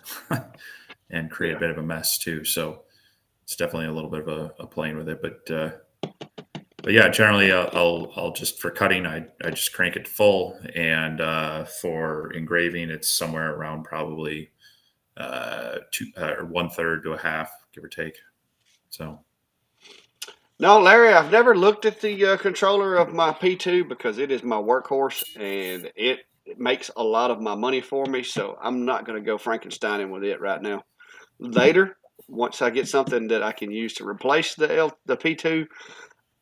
and create a yeah. bit of a mess too. So it's definitely a little bit of a playing with it, but yeah, generally I'll just for cutting I just crank it full, and for engraving it's somewhere around probably two or 1/3 to a half, give or take. So No, Larry, I've never looked at the controller of my P2 because it is my workhorse and it makes a lot of my money for me. So I'm not going to go Frankensteining with it right now. Later, once I get something that I can use to replace the P2,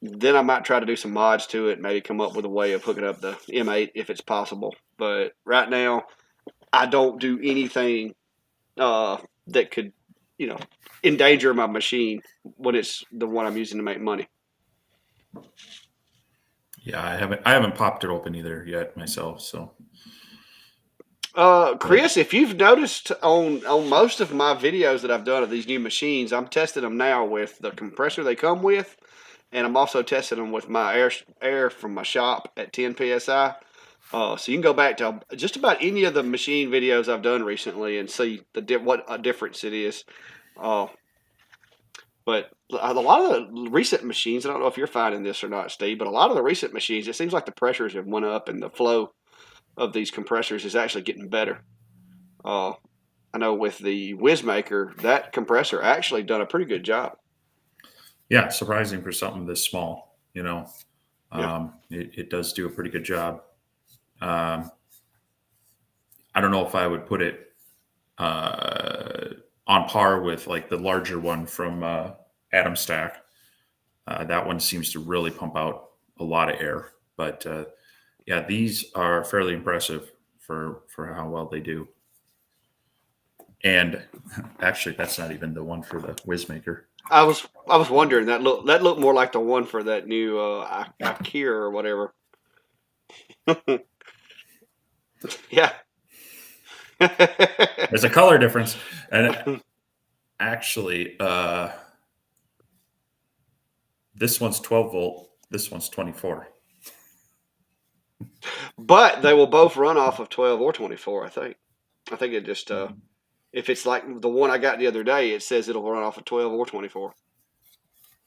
then I might try to do some mods to it. Maybe come up with a way of hooking up the M8 if it's possible. But right now, I don't do anything that could, you know, endanger my machine when it's the one I'm using to make money. yeah, I haven't popped it open either yet myself. So But Chris, if you've noticed on most of my videos that I've done of these new machines, I'm testing them now with the compressor they come with, and I'm also testing them with my air from my shop at 10 psi. So you can go back to just about any of the machine videos I've done recently and see what a difference it is. Uh, but a lot of the recent machines, I don't know if you're finding this or not, Steve, but a lot of the recent machines, it seems like the pressures have went up and the flow of these compressors is actually getting better. Uh, I know with the Whizmaker, that compressor actually done a pretty good job. yeah, surprising for something this small. Yeah. It does do a pretty good job. Um, I don't know if I would put it on par with like the larger one from Atom Stack. That one seems to really pump out a lot of air. But yeah, these are fairly impressive for how well they do. And actually, that's not even the one for the Whizmaker. I was wondering that looked more like the one for that new Akira or whatever. Yeah. There's a color difference, and actually, this one's 12 volt. This one's 24. But they will both run off of 12 or 24, I think. I think it just if it's like the one I got the other day, it says it'll run off of 12 or 24.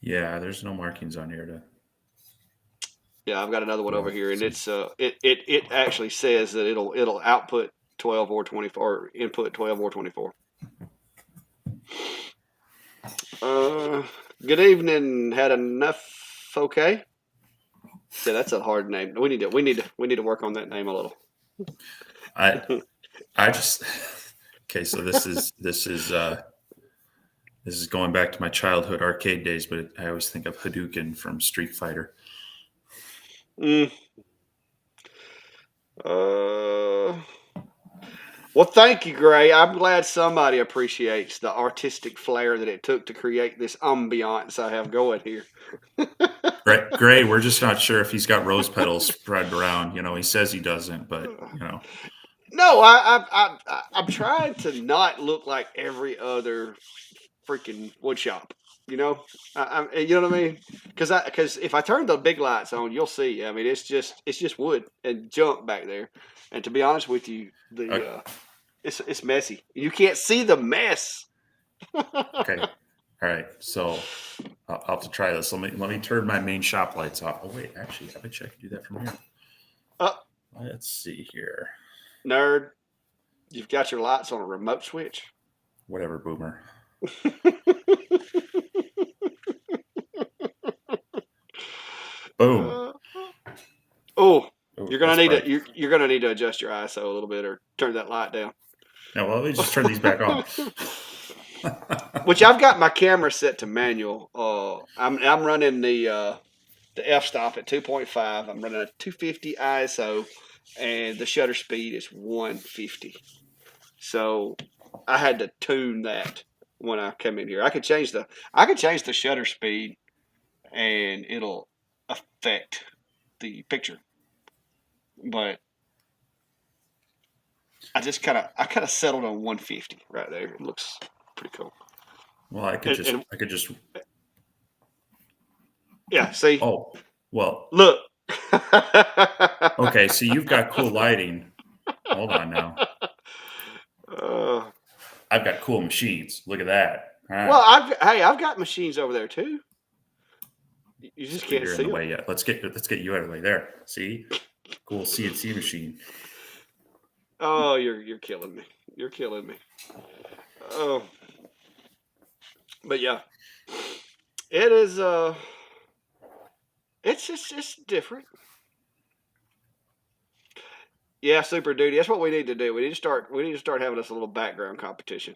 Yeah, there's no markings on here to Yeah, I've got another one over here, and see. it's it actually says that it'll output 12 or 24, or input 12 or 24. Uh, Good evening. Had enough? Okay. Yeah, that's a hard name. We need to work on that name a little. I I just okay. So this is going back to my childhood arcade days, but I always think of Hadouken from Street Fighter. Mm, uh, well, thank you, Gray. I'm glad somebody appreciates the artistic flair that it took to create this ambiance I have going here. Gray, we're just not sure if he's got rose petals spread around. He says he doesn't, but No, I'm trying to not look like every other freaking wood shop. You know what I mean? Because if I turn the big lights on, you'll see. I mean, it's just wood and junk back there. And to be honest with you, uh, it's messy. You can't see the mess. okay, all right. So I'll have to try this. Let me turn my main shop lights off. Oh wait, actually, I bet you I can do that from here. Uh, Let's see here. Nerd, you've got your lights on a remote switch. Whatever, boomer. Boom. Uh, oh, Oh, you're gonna that's need bright. to you're gonna need to adjust your ISO a little bit or turn that light down. Now, well, let me just turn these back on. Which I've got my camera set to manual. I'm running the f-stop at 2.5. I'm running a 250 ISO, and the shutter speed is 150. So I had to tune that when I come in here. I could change the shutter speed, and it'll affect the picture. But I kind of settled on 150 right there. It looks pretty cool. Well, I could And, just, and I could just. yeah, see, Oh, well, look. okay. So you've got cool lighting. Hold on now. uh, I've got cool machines. Look at that. All well, right. I've got machines over there too. You just But can't you're in the see them. way yet. Let's get you out of the way. There. See, cool CNC machine. Oh, you're killing me. You're killing me. Oh, but yeah, it is. It's different. Yeah, Super Duty. That's what we need to do. We need to start having us a little background competition.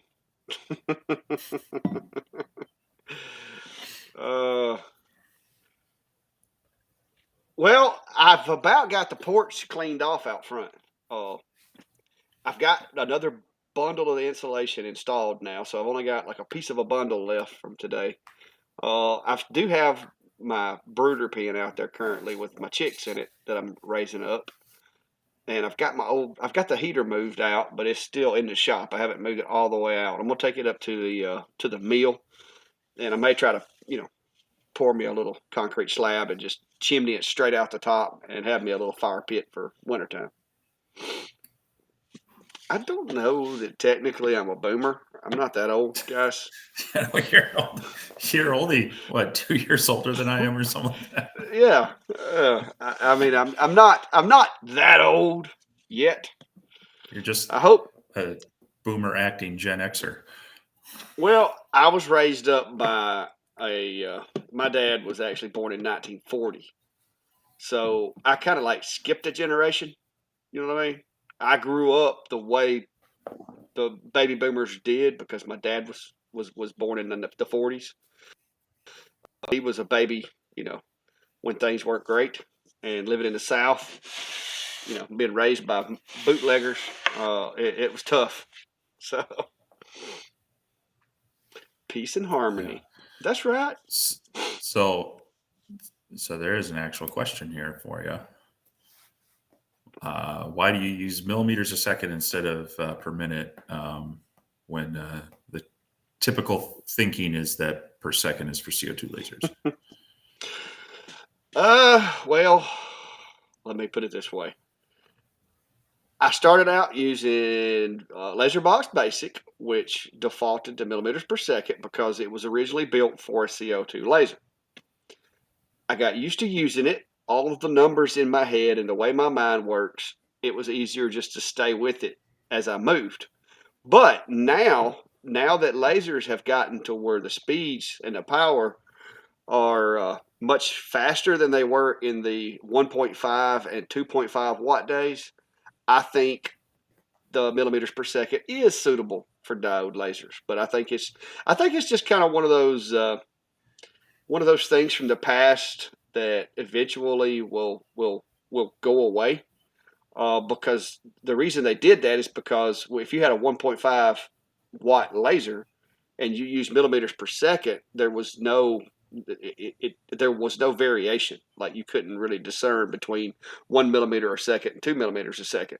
uh, well, I've about got the porch cleaned off out front. Uh, I've got another bundle of the insulation installed now, so I've only got like a piece of a bundle left from today. I do have my brooder pen out there currently with my chicks in it that I'm raising up, and I've got the heater moved out, but it's still in the shop. I haven't moved it all the way out. I'm gonna take it up to the mill, and I may try to pour me a little concrete slab and just chimney it straight out the top and have me a little fire pit for wintertime. I don't know that technically I'm a boomer. I'm not that old, guys. You're only what 2 years older than I am, or something like that. Yeah, I mean, I'm not that old yet. You're just I hope. a boomer acting Gen Xer. Well, I was raised up by my dad was actually born in 1940, so I kind of like skipped a generation. You know what I mean? I grew up the way the baby boomers did because my dad was born in the 40s. He was a baby, when things weren't great, and living in the South, being raised by bootleggers, it was tough. So peace and harmony. Yeah. That's right. So there is an actual question here for you. Why do you use millimeters a second instead of per minute when the typical thinking is that per second is for CO2 lasers? Well, let me put it this way. I started out using LaserBox Basic, which defaulted to millimeters per second because it was originally built for a CO2 laser. I got used to using it. All of the numbers in my head and the way my mind works, it was easier just to stay with it as I moved. But now that lasers have gotten to where the speeds and the power are much faster than they were in the 1.5 and 2.5 watt days, I think the millimeters per second is suitable for diode lasers. But I think it's just kind of one of those things from the past that eventually will go away. Because the reason they did that is because if you had a 1.5 watt laser and you use millimeters per second, there was no variation. Like you couldn't really discern between 1 millimeter a second and 2 millimeters a second.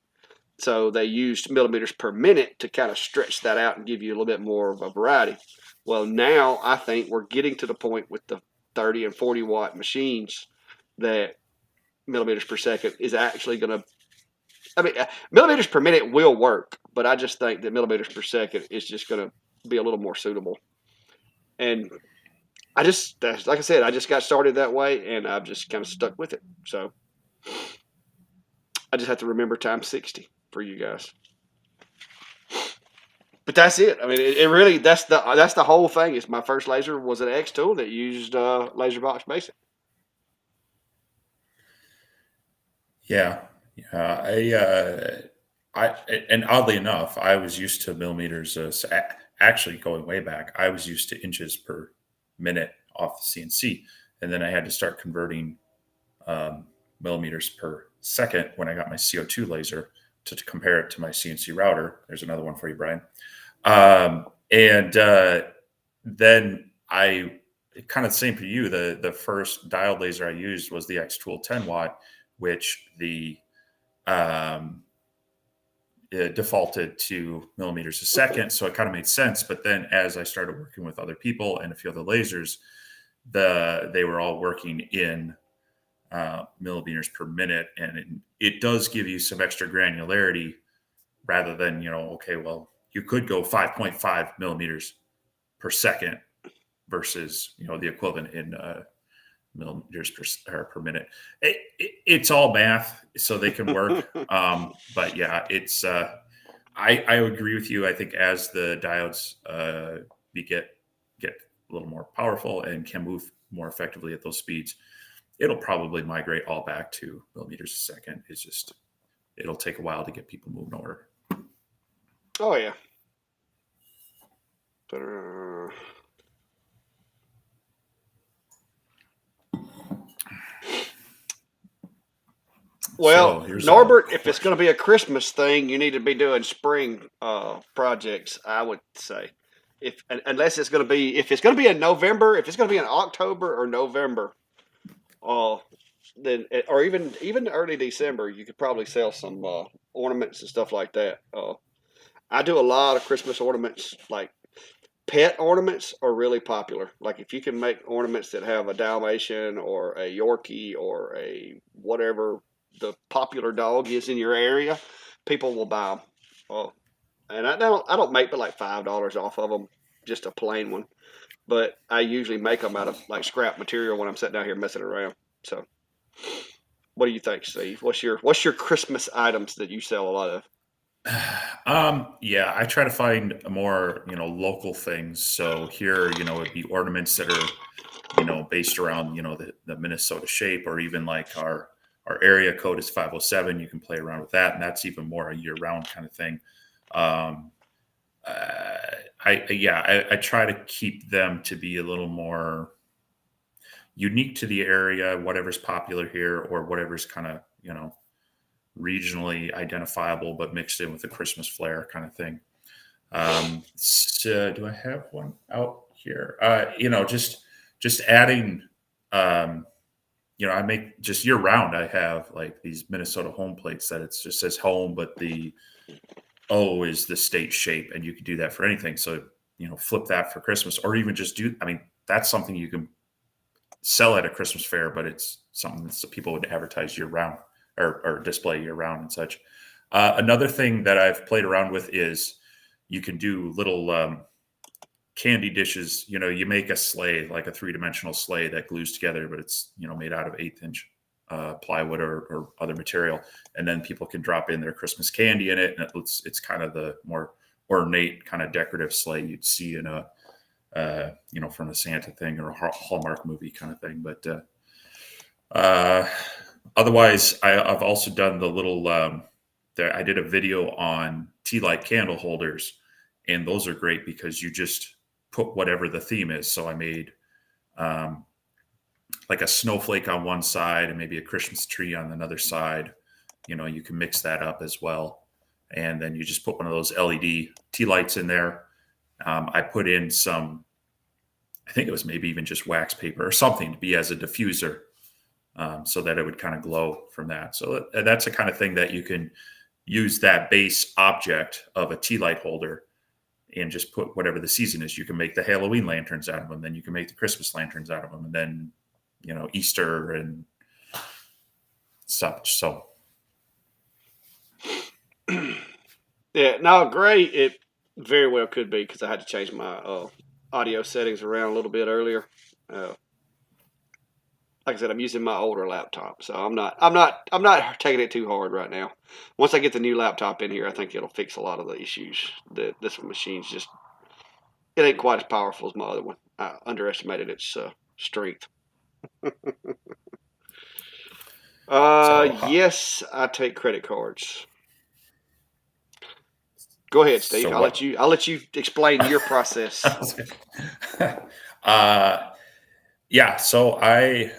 So they used millimeters per minute to kind of stretch that out and give you a little bit more of a variety. Well, now I think we're getting to the point with the 30 and 40 watt machines that millimeters per second is actually going to, millimeters per minute will work, but I just think that millimeters per second is just going to be a little more suitable. And like I said, I just got started that way and I've just kind of stuck with it. So I just have to remember times 60 for you guys. But that's it. I mean, it really that's the whole thing. Is my first laser was an X tool that used LaserBox Basic. Yeah, and oddly enough, I was used to millimeters. Actually, going way back, I was used to inches per minute off the CNC, and then I had to start converting millimeters per second when I got my CO2 laser to compare it to my CNC router. There's another one for you, Brian. And then I kind of the same for you. The first diode laser I used was the X Tool 10 watt, which it defaulted to millimeters a second. So it kind of made sense. But then as I started working with other people and a few other lasers, they were all working in millimeters per minute. And it does give you some extra granularity rather than, okay, well, you could go 5.5 millimeters per second versus, the equivalent in millimeters per minute. It's all math, so they can work. But yeah, it's I agree with you. I think as the diodes get a little more powerful and can move more effectively at those speeds, it'll probably migrate all back to millimeters a second. It's just it'll take a while to get people moving over. Oh yeah. Well, So Norbert, if it's going to be a Christmas thing, you need to be doing spring projects. I would say, unless it's going to be, if it's going to be in November, if it's going to be in October or November, then or even early December, you could probably sell some ornaments and stuff like that. I do a lot of Christmas ornaments, like pet ornaments are really popular. Like if you can make ornaments that have a Dalmatian or a Yorkie or a whatever the popular dog is in your area, people will buy them. Oh, and I don't make but like $5 off of them, just a plain one. But I usually make them out of like scrap material when I'm sitting down here messing around. So, what do you think, Steve? What's your Christmas items that you sell a lot of? Yeah, I try to find more, local things. So here, it'd be ornaments that are, based around, the Minnesota shape, or even like our area code is 507. You can play around with that, and that's even more a year round kind of thing. Um, I try to keep them to be a little more unique to the area, whatever's popular here, or whatever's kind of, regionally identifiable, but mixed in with the Christmas flair kind of thing. So do I have one out here? Just adding, um, I make just year round. I have like these Minnesota home plates that it just says home, but the O is the state shape, and you can do that for anything. So, flip that for Christmas, or even just do. I mean, that's something you can sell at a Christmas fair, but it's something that people would advertise year round, or display year round and such. Another thing that I've played around with is you can do little candy dishes. You make a sleigh, like a three-dimensional sleigh that glues together, but it's made out of 1/8 inch plywood, or other material, and then people can drop in their Christmas candy in it, and it's kind of the more ornate kind of decorative sleigh you'd see in a from a Santa thing or a Hallmark movie kind of thing. But uh, otherwise, I've also done the little. I did a video on tea light candle holders, and those are great because you just put whatever the theme is. So I made um, like a snowflake on one side and maybe a Christmas tree on another side. You can mix that up as well, and then you just put one of those LED tea lights in there. I put in some, I think it was maybe even just wax paper or something to be as a diffuser, so that it would kind of glow from that. So that's the kind of thing that you can use that base object of a tea light holder and just put whatever the season is. You can make the Halloween lanterns out of them, then you can make the Christmas lanterns out of them, and then Easter and such. So Yeah, no, gray. It very well could be because I had to change my audio settings around a little bit earlier. Uh, like I said, I'm using my older laptop, so I'm not taking it too hard right now. Once I get the new laptop in here, I think it'll fix a lot of the issues. This machine's just it ain't quite as powerful as my other one. I underestimated its strength. so Yes, I take credit cards. Go ahead, Steve. so I'll let what? you. I'll let you explain your process. uh, Yeah, so I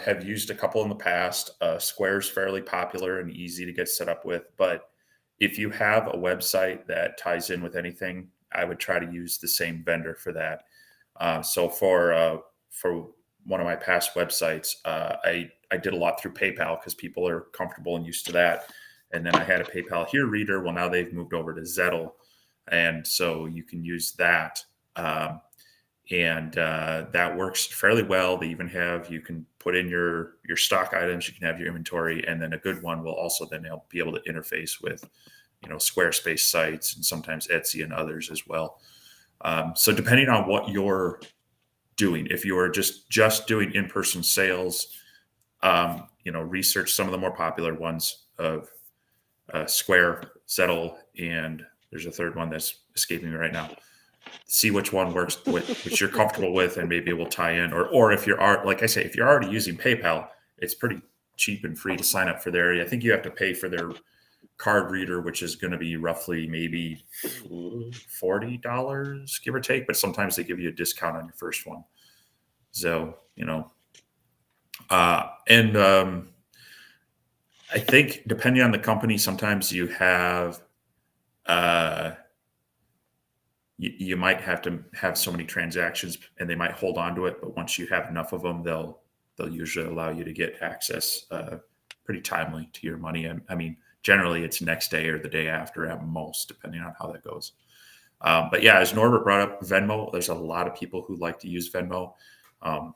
have used a couple in the past. Square's fairly popular and easy to get set up with, but if you have a website that ties in with anything, I would try to use the same vendor for that. So for one of my past websites, I did a lot through PayPal because people are comfortable and used to that. And then I had a PayPal here reader. Well, now they've moved over to Zettle, and so you can use that. And that works fairly well. They even have, you can put in your stock items, you can have your inventory, and then a good one will also then be able to interface with Squarespace sites and sometimes Etsy and others as well. So depending on what you're doing, if you are just doing in-person sales, research some of the more popular ones of Square, Zettle, and there's a third one that's escaping me right now. See which one works, which you're comfortable with, and maybe it will tie in. Or if you're like I say, if you're already using PayPal, it's pretty cheap and free to sign up for their. I think you have to pay for their card reader, which is going to be roughly maybe $40, give or take. But sometimes they give you a discount on your first one. So and I think depending on the company, sometimes you have. You might have to have so many transactions and they might hold on to it, but once you have enough of them, they'll they'll usually allow you to get access pretty timely to your money. I mean, generally it's next day or the day after at most, depending on how that goes. But yeah, as Norbert brought up Venmo, there's a lot of people who like to use Venmo. Um,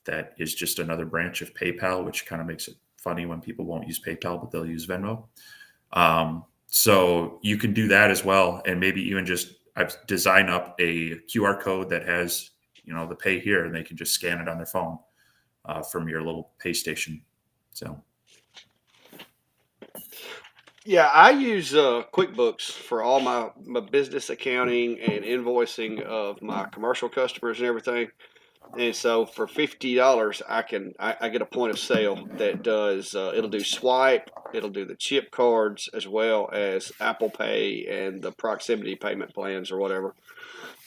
that is just another branch of PayPal, which kind of makes it funny when people won't use PayPal, but they'll use Venmo. So you can do that as well, and maybe even just design up a QR code that has the pay here, and they can just scan it on their phone from your little pay station. So Yeah, I use QuickBooks for all my business accounting and invoicing of my commercial customers and everything. And so for $50, I get a point of sale that does it'll do swipe, it'll do the chip cards as well as Apple Pay and the proximity payment plans or whatever.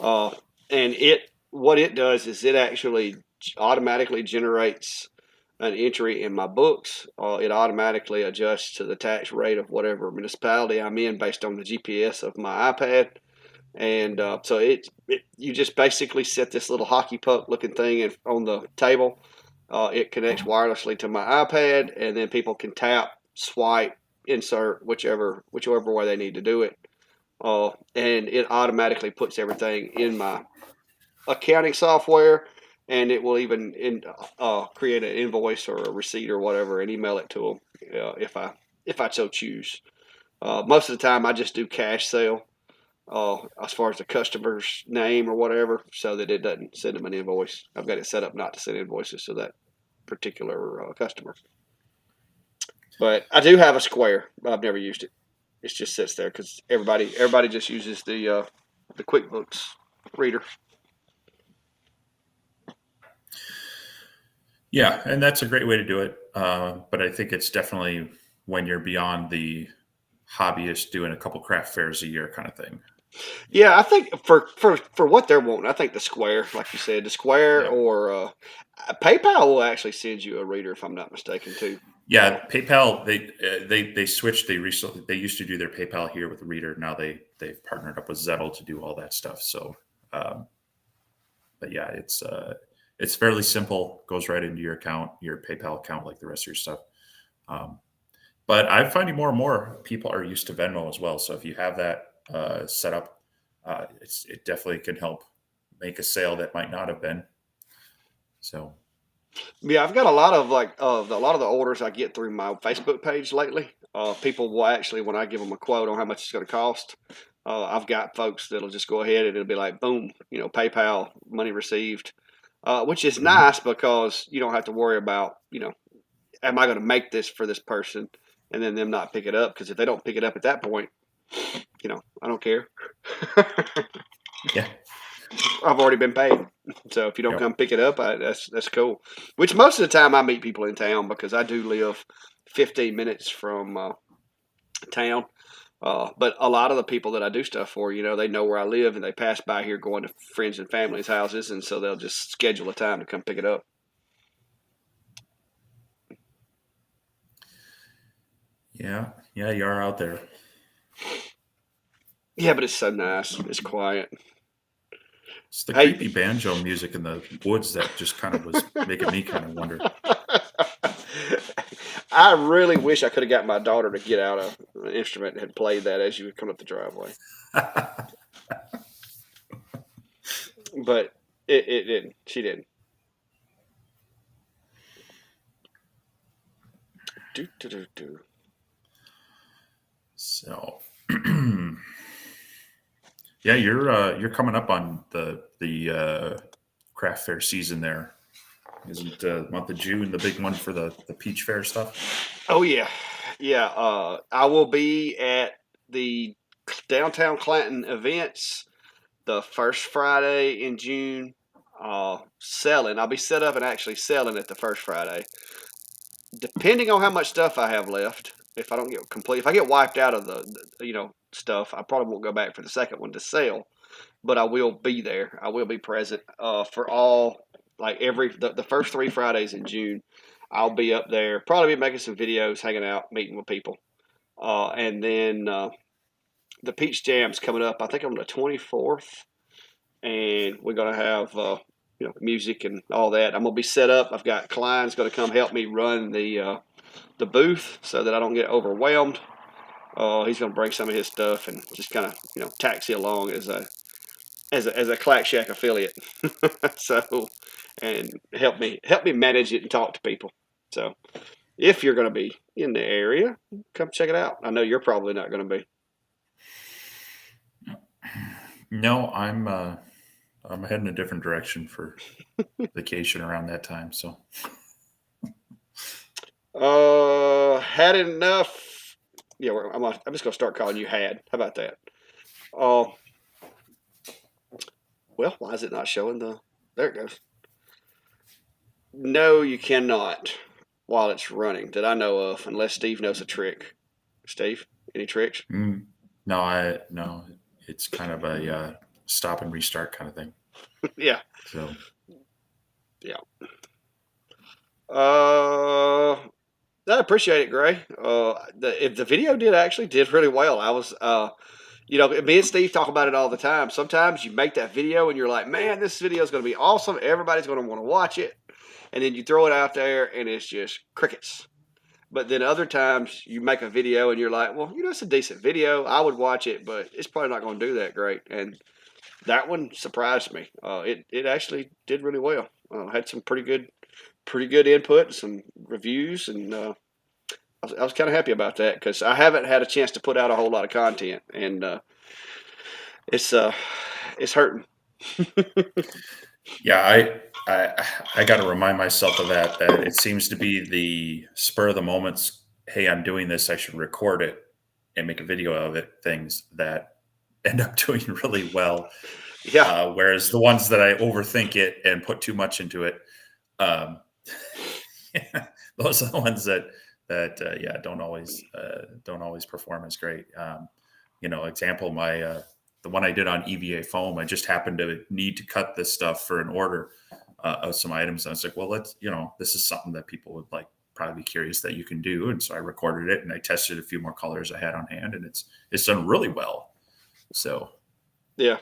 Uh, and what it does is it actually automatically generates an entry in my books. It automatically adjusts to the tax rate of whatever municipality I'm in based on the GPS of my iPad. And so you just basically set this little hockey puck looking thing on the table. It connects wirelessly to my iPad, and then people can tap, swipe, insert whichever way they need to do it. And it automatically puts everything in my accounting software, and it will even create an invoice or a receipt or whatever and email it to them if I so choose. Most of the time, I just do cash sale as far as the customer's name or whatever, so that it doesn't send them an invoice. I've got it set up not to send invoices to that particular customer. But I do have a Square, but I've never used it. It just sits there because everybody just uses the QuickBooks reader. yeah, and that's a great way to do it. But I think it's definitely when you're beyond the hobbyist doing a couple craft fairs a year kind of thing. Yeah, I think for what they're wanting, I think the Square, like you said, the Square Yeah. or PayPal will actually send you a reader if I'm not mistaken too. Yeah, PayPal they switched. They recently they used to do their PayPal here with Reader. Now they've partnered up with Zettle to do all that stuff. So, um, but yeah, it's fairly simple. Goes right into your account, your PayPal account, like the rest of your stuff. Um, but I'm finding more and more people are used to Venmo as well. So if you have that set up, it definitely can help make a sale that might not have been. So Yeah, I've got a lot of a lot of the orders I get through my Facebook page lately. People will actually, when I give them a quote on how much it's going to cost, I've got folks that'll just go ahead and it'll be like, boom, PayPal money received, which is mhm. nice because you don't have to worry about, am I going to make this for this person and then them not pick it up? Because if they don't pick it up at that point, I don't care. Yeah, I've already been paid. So if you don't yep. come pick it up, that's cool. Which most of the time I meet people in town because I do live 15 minutes from town. But a lot of the people that I do stuff for, they know where I live and they pass by here going to friends and family's houses, and so they'll just schedule a time to come pick it up. Yeah, yeah, you are out there. Yeah, but it's so nice. It's quiet. It's the Hey, creepy banjo music in the woods that just kind of was making me kind of wonder. I really wish I could have got my daughter to get out an instrument and had played that as you would come up the driveway, but it didn't. She didn't. Do do do do. So, yeah, you're coming up on the craft fair season there. Isn't month of June the big one for the peach fair stuff? Oh yeah, yeah. I will be at the downtown Clanton events the first Friday in June. Selling. I'll be set up and actually selling it the first Friday. Depending on how much stuff I have left, if I don't get complete, if I get wiped out of the stuff, I probably won't go back for the second one to sell. But I will be there. I will be present for all like the first 3 Fridays in June. I'll be up there, probably be making some videos, hanging out, meeting with people, and then the Peach Jam's coming up. I think on the 24th, and we're gonna have music and all that. I'm gonna be set up. I've got clients going to come help me run the booth so that I don't get overwhelmed. He's going to bring some of his stuff and just kind of taxi along as a Clack Shack affiliate. So and help me manage it and talk to people. So if you're going to be in the area, come check it out. I know you're probably not going to be. No, I'm heading a different direction for vacation around that time. So Had enough. Yeah, I'm just gonna start calling you Had. How about that? Uh, well, why is it not showing the? There it goes. No, you cannot while it's running that I know of, unless Steve knows a trick. Steve, any tricks? mm, no, it's kind of a stop and restart kind of thing. Yeah, So yeah. Uh, I appreciate it, Gray. If the video did really well. I was me and Steve talk about it all the time. Sometimes you make that video and you're like, man, this video is going to be awesome. Everybody's going to want to watch it. And then you throw it out there and it's just crickets. But then other times you make a video and you're like, well, it's a decent video. I would watch it, but it's probably not going to do that great. And that one surprised me. It actually did really well. Had some pretty good input, some reviews, and I was kind of happy about that because I haven't had a chance to put out a whole lot of content, and it's uh, it's hurting. yeah, I got to remind myself of that it seems to be the spur of the moments. Hey, I'm doing this. I should record it and make a video of it. Things that end up doing really well. Yeah, Whereas the ones that I overthink it and put too much into it, um, those are the ones that yeah don't always perform as great. Example, my the one I did on EVA foam, I just happened to need to cut this stuff for an order of some items. And I was like, well, this is something that people would probably be curious that you can do. And so I recorded it and I tested a few more colors I had on hand, and it's done really well. So yeah,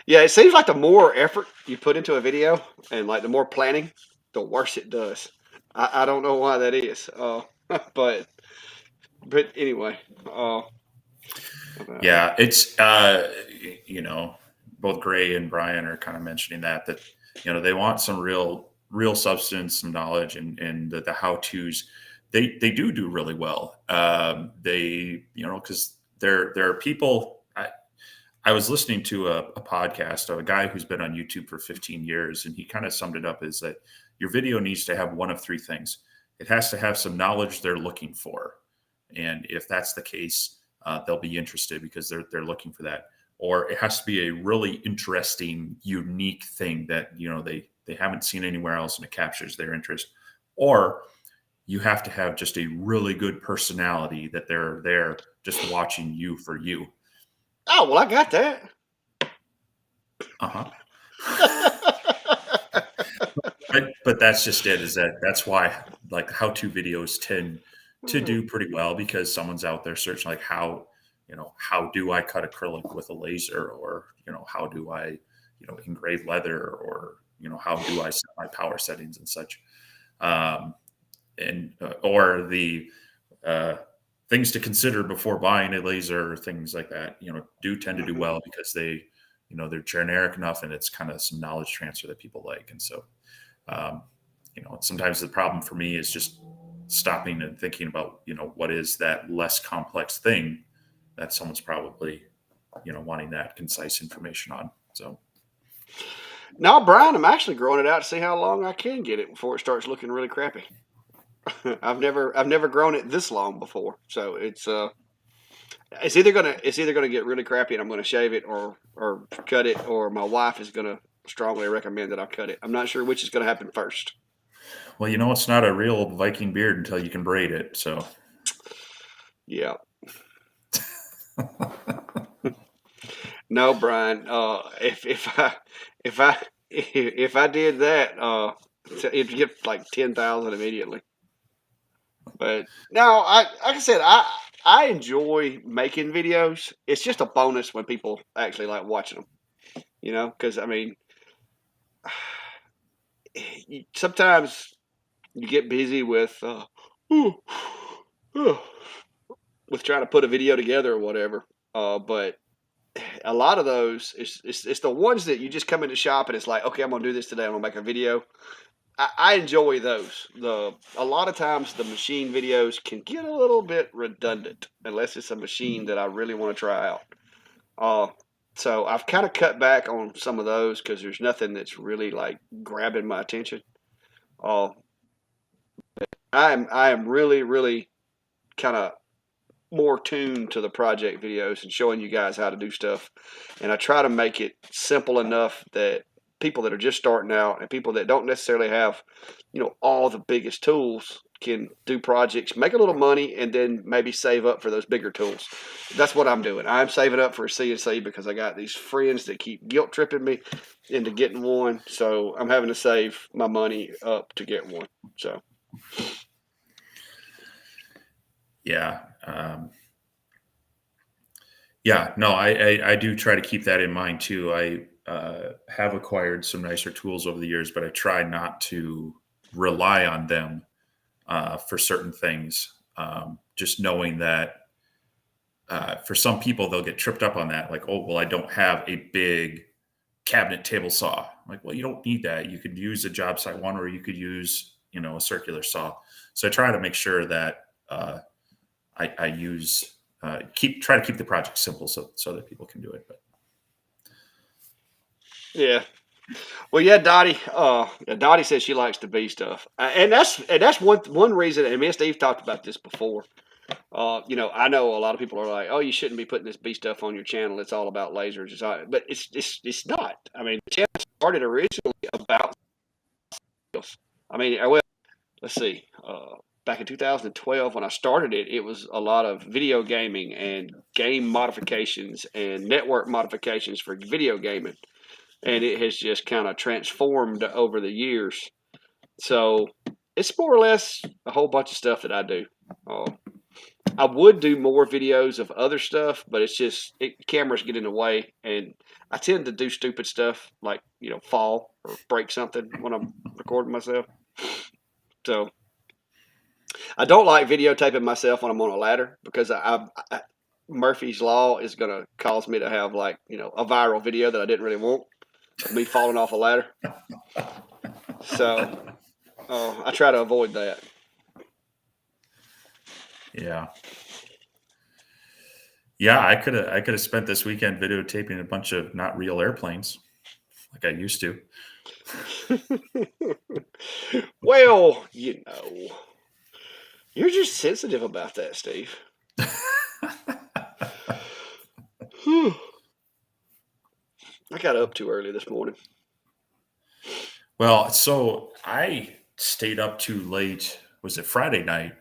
yeah. It seems like the more effort you put into a video and like the more planning, the worse it does. I don't know why that is, but anyway, yeah, it's both Gray and Brian are kind of mentioning that they want some real substance, some knowledge, and the how tos. They do really well. They because there are people. I was listening to a podcast of a guy who's been on YouTube for 15 years, and he kind of summed it up as that your video needs to have one of three things. It has to have some knowledge they're looking for, and if that's the case, they'll be interested because they're looking for that. Or it has to be a really interesting, unique thing that they haven't seen anywhere else, and it captures their interest. Or you have to have just a really good personality that they're there just watching you for you. oh well, I got that. Uh-huh. But that's just it. That's why how-to videos tend to do pretty well because someone's out there searching how do I cut acrylic with a laser, or how do I engrave leather, or how do I set my power settings and such, and or the things to consider before buying a laser, or things like that. Do tend to do well because they're generic enough, and it's kind of some knowledge transfer that people like. And so um, sometimes the problem for me is just stopping and thinking about what is that less complex thing that someone's probably wanting that concise information on. So No, Brian, I'm actually growing it out to see how long I can get it before it starts looking really crappy. I've never grown it this long before, so it's either gonna get really crappy and I'm gonna shave it or cut it, or my wife is gonna strongly recommend that I cut it. I'm not sure which is gonna happen first. well, it's not a real Viking beard until you can braid it. So Yeah. No, Brian. If I did that, it'd get like 10,000 immediately. But no, like I said, I enjoy making videos. It's just a bonus when people actually like watching them. Because I mean, sometimes you get busy with with trying to put a video together or whatever. But a lot of those, it's the ones that you just come in the shop and it's like, okay, I'm gonna do this today. I'm gonna make a video. I enjoy those. A lot of times the machine videos can get a little bit redundant unless it's a machine that I really want to try out. Uh, so I've kind of cut back on some of those because there's nothing that's really like grabbing my attention. Uh, I am really kind of more tuned to the project videos and showing you guys how to do stuff. And I try to make it simple enough that people that are just starting out and people that don't necessarily have, all the biggest tools can do projects, make a little money, and then maybe save up for those bigger tools. That's what I'm doing. I'm saving up for a CNC because I got these friends that keep guilt tripping me into getting one. So I'm having to save my money up to get one. So. Yeah. Yeah, no, I do try to keep that in mind too. I have acquired some nicer tools over the years, but I try not to rely on them for certain things. Just knowing that for some people, they'll get tripped up on that. Like, oh, well, I don't have a big cabinet table saw. Like, well, you don't need that. You could use a job site one, or you could use, a circular saw. So I try to make sure that I use try to keep the project simple so that people can do it. But Yeah. Well, yeah, Dottie. Dottie says she likes the bee stuff, and that's one reason. And me and Steve talked about this before. I know a lot of people are like, "Oh, you shouldn't be putting this bee stuff on your channel. It's all about lasers." But it's not. I mean, the channel started originally about sales. I mean, well, let's see. Back in 2012, when I started it, it was a lot of video gaming and game modifications and network modifications for video gaming. And it has just kind of transformed over the years. So it's more or less a whole bunch of stuff that I do. I would do more videos of other stuff, but it's just cameras get in the way, and I tend to do stupid stuff like fall or break something when I'm recording myself. So I don't like videotaping myself when I'm on a ladder because Murphy's Law is going to cause me to have a viral video that I didn't really want of me falling off a ladder. So I try to avoid that. yeah. Yeah, I could have spent this weekend videotaping a bunch of not real airplanes like I used to. Well, you're just sensitive about that, Steve. I got up too early this morning. Well, so I stayed up too late. Was it Friday night?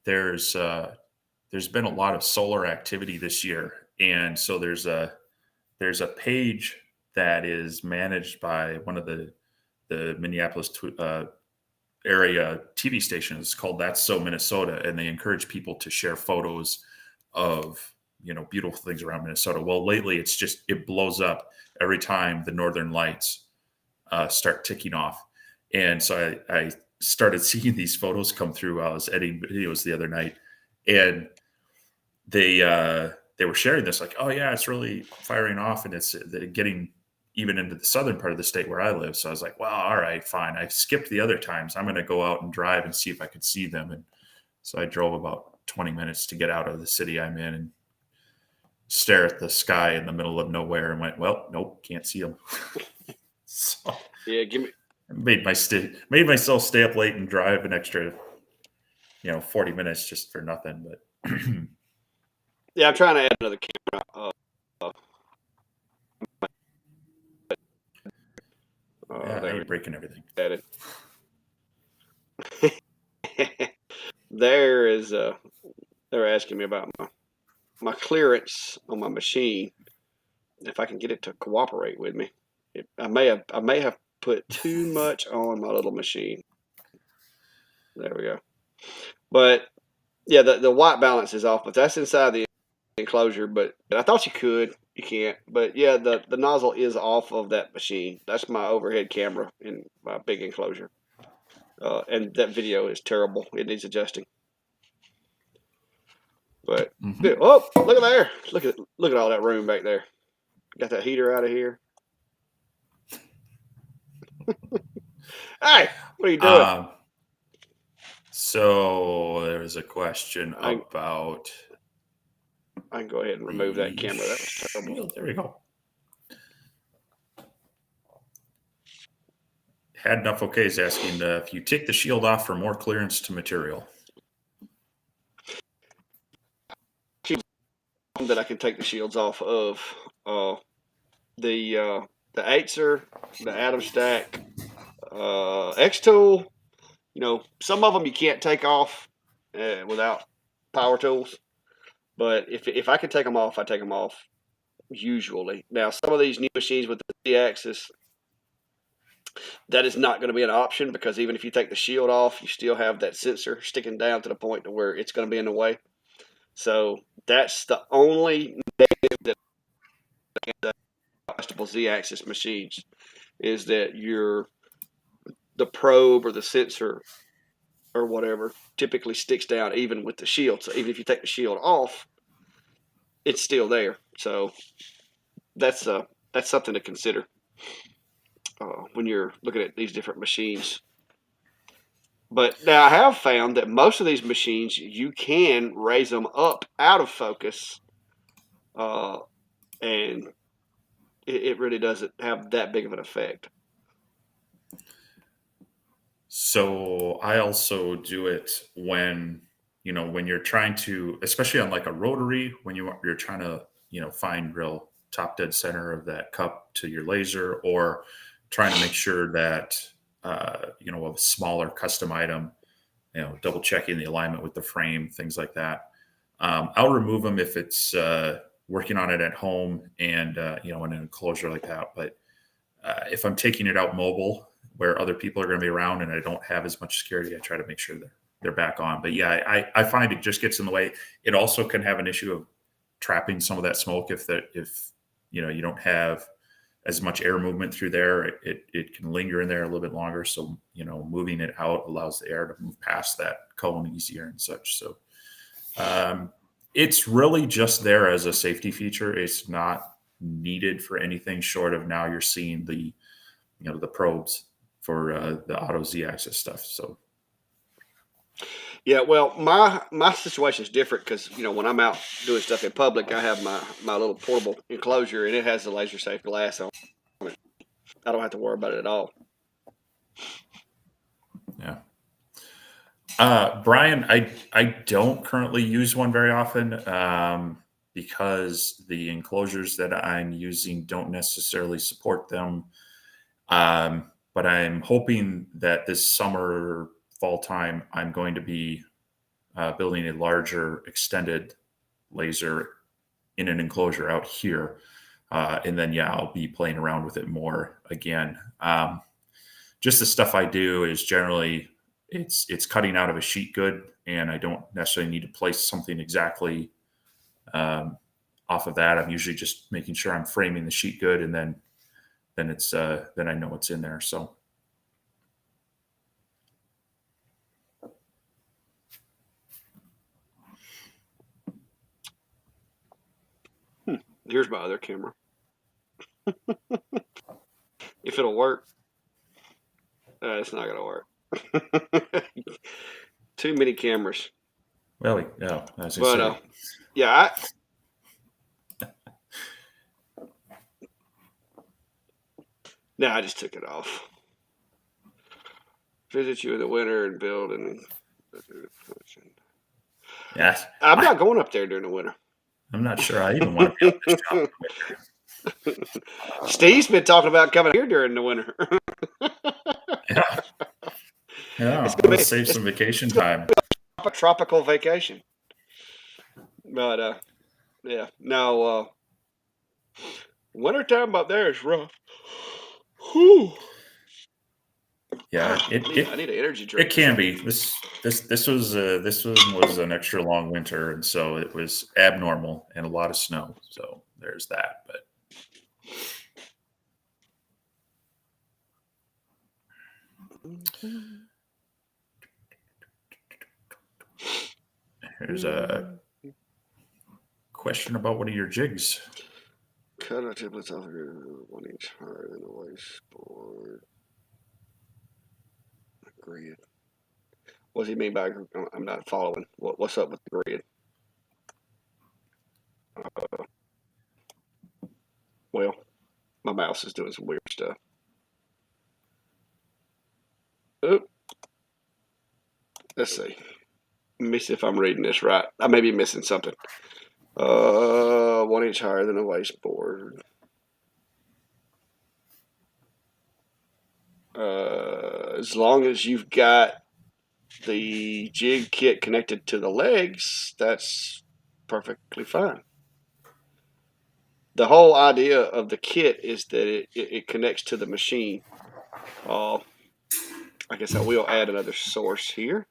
There's been a lot of solar activity this year, and so there's a page that is managed by one of the Minneapolis area TV stations called That's So Minnesota, and they encourage people to share photos of beautiful things around Minnesota. Well, lately it blows up every time the Northern Lights start ticking off, and so I started seeing these photos come through. I was editing videos the other night, and they were sharing this like, oh yeah, it's really firing off, and it's getting even into the southern part of the state where I live. So I was like, well, all right, fine. I skipped the other times. I'm going to go out and drive and see if I could see them. And so I drove about 20 minutes to get out of the city I'm in and stare at the sky in the middle of nowhere and went, well, nope, can't see them. So yeah, made myself stay up late and drive an extra 40 minutes just for nothing. But yeah, I'm trying to add another camera. yeah, you're breaking everything. Added. They're asking me about my clearance on my machine, if I can get it to cooperate with me. I may have put too much on my little machine. There we go. But yeah, the white balance is off, but that's inside the enclosure. But I thought you could. You can't. But yeah, the nozzle is off of that machine. That's my overhead camera in my big enclosure. And that video is terrible. It needs adjusting. But oh, look at there! Look at all that room back there. Got that heater out of here. Hey, what are you doing? So there was a question about. I can go ahead and remove that camera. That was terrible. There we go. Had enough. Okay, is asking if you take the shield off for more clearance to material. That I can take the shields off of the Acer, the Atom Stack, X Tool. You know, some of them you can't take off without power tools. But if I can take them off, I take them off usually. Now, some of these new machines with the Z-axis, that is not going to be an option because even if you take the shield off, you still have that sensor sticking down to the point to where it's going to be in the way. So that's the only negative that the adjustable Z-axis machines is that the probe or the sensor or whatever typically sticks down even with the shield. So even if you take the shield off, it's still there. So that's something to consider when you're looking at these different machines. But now I have found that most of these machines, you can raise them up out of focus, and it really doesn't have that big of an effect. So I also do it when you're trying to, especially on like a rotary, when you're trying to find real top dead center of that cup to your laser, or trying to make sure that a smaller custom item, double checking the alignment with the frame, things like that. I'll remove them if it's working on it at home and in an enclosure like that. But if I'm taking it out mobile where other people are going to be around and I don't have as much security, I try to make sure they're back on. But yeah, I find it just gets in the way. It also can have an issue of trapping some of that smoke if you don't have as much air movement through there. It can linger in there a little bit longer. So moving it out allows the air to move past that cone easier and such. So it's really just there as a safety feature. It's not needed for anything short of now you're seeing the probes for the auto Z-axis stuff. So yeah, well, my situation is different because when I'm out doing stuff in public, I have my little portable enclosure and it has the laser safe glass on it. I don't have to worry about it at all. Yeah. Brian, I don't currently use one very often because the enclosures that I'm using don't necessarily support them. But I'm hoping that this summer, fall time, I'm going to be building a larger extended laser in an enclosure out here. And then, I'll be playing around with it more again. Just the stuff I do is generally it's cutting out of a sheet good, and I don't necessarily need to place something exactly off of that. I'm usually just making sure I'm framing the sheet good, and then I know it's in there. So here's my other camera. If it'll work, it's not gonna work. Too many cameras. Well, yeah, as I say. Yeah. No, I just took it off. Visit you in the winter and build and. Yes. I'm not going up there during the winter. I'm not sure I even want to be on this job in the winter. Steve's been talking about coming here during the winter. Yeah, let's save some vacation time. A tropical vacation. But yeah, no, wintertime up there is rough. Whew. Yeah, I need an energy drink. It can be. This was an extra long winter, and so it was abnormal and a lot of snow. So there's that. But here's a question about one of your jigs. Cut our templates off 1 inch higher than the wasteboard. Grid. What does he mean by? I'm not following. What's up with the grid? Well, my mouse is doing some weird stuff. Oop. Let's see. Let me see if I'm reading this right. I may be missing something. 1 inch higher than the wasteboard. As long as you've got the jig kit connected to the legs, that's perfectly fine. The whole idea of the kit is that it connects to the machine. I guess I will add another source here.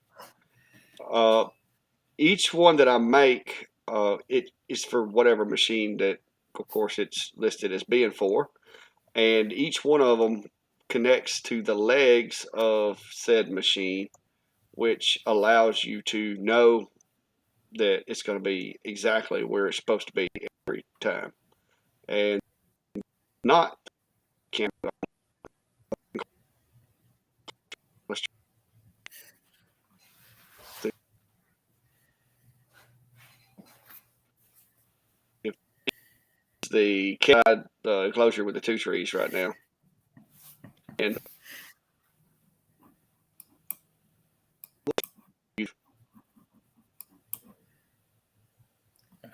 Each one that I make, it is for whatever machine that, of course, it's listed as being for. And each one of them connects to the legs of said machine, which allows you to know that it's going to be exactly where it's supposed to be every time. And not camera. The enclosure with the 2 trees right now. And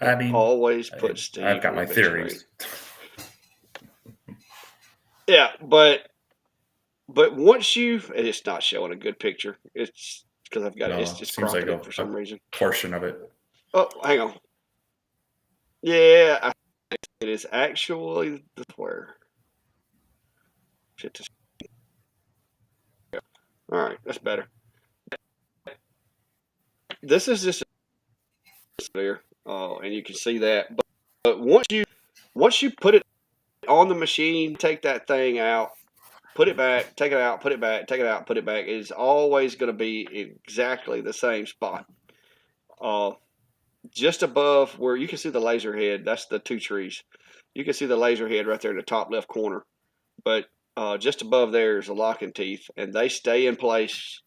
I mean, always put Steve. I've got my theories. Yeah, but once it's not showing a good picture. It's because I've got it's cropping like for some reason. Portion of it. Oh, hang on. Yeah, it is actually the square. All right, that's better. This is just there, and you can see that. But once you put it on the machine, take that thing out, put it back, take it out, put it back, take it out, put it back. It is always going to be exactly the same spot. Just above where you can see the laser head, that's the 2 trees. You can see the laser head right there in the top left corner. But just above there is the locking teeth, and they stay in place.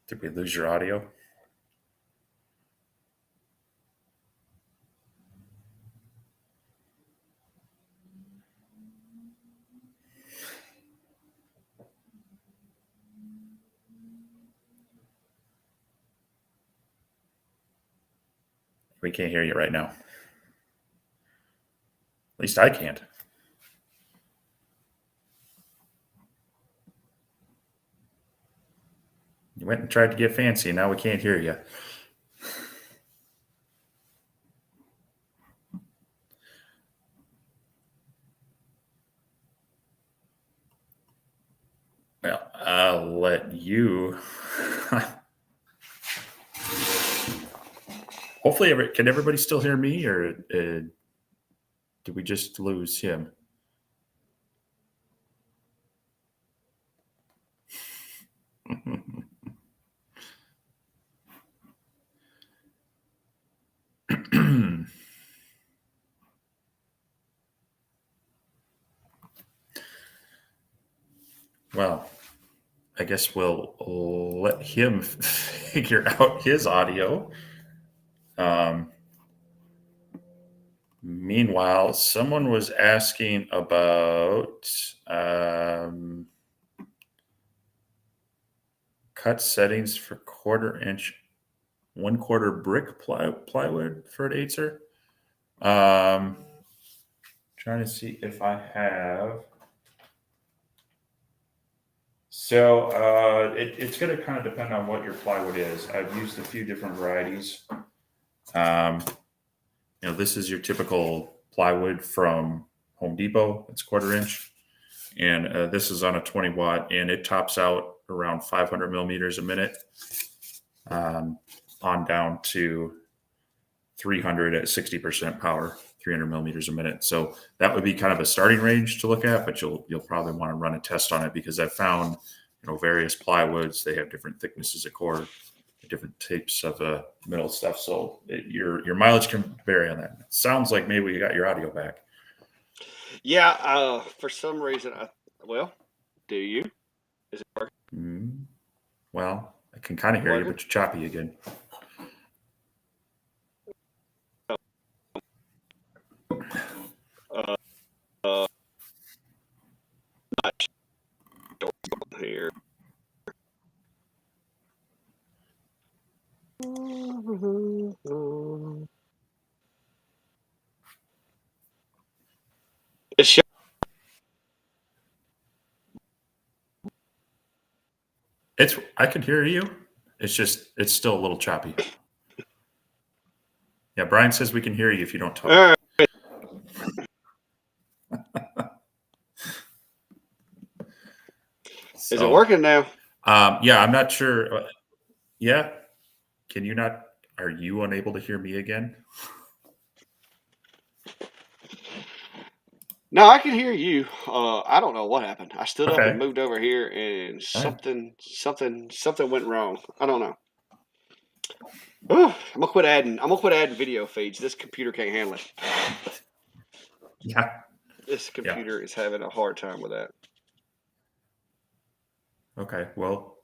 Did we lose your audio? We can't hear you right now. At least I can't. You went and tried to get fancy, and now we can't hear you. Well, I'll let you. Hopefully, can everybody still hear me, or did we just lose him? Well, I guess we'll let him figure out his audio. Meanwhile, someone was asking about cut settings for 1/4 inch, 1/4 brick plywood for an 8er. Trying to see if I have. So it's going to kind of depend on what your plywood is. I've used a few different varieties. This is your typical plywood from Home Depot. It's 1/4 inch. and this is on a 20 watt, and it tops out around 500 millimeters a minute, on down to 300 at 60% power, 300 millimeters a minute. So that would be kind of a starting range to look at, but you'll probably want to run a test on it, because I've found, various plywoods, they have different thicknesses of core, different types of metal stuff. So your mileage can vary on that. It sounds like maybe you got your audio back. Yeah, for some reason, do you? Is it working? Well, I can kind of hear you, but you're choppy again. Not sure here. It's I can hear you. It's still a little choppy. Yeah, Brian says we can hear you if you don't talk. all right. Is it working now? Yeah, I'm not sure. Yeah, can you not? Are you unable to hear me again? No, I can hear you. I don't know what happened. I stood up Okay. and moved over here, and something went wrong. I don't know. I'm gonna quit adding video feeds. This computer can't handle it. Yeah. This computer is having a hard time with that. Okay. Well,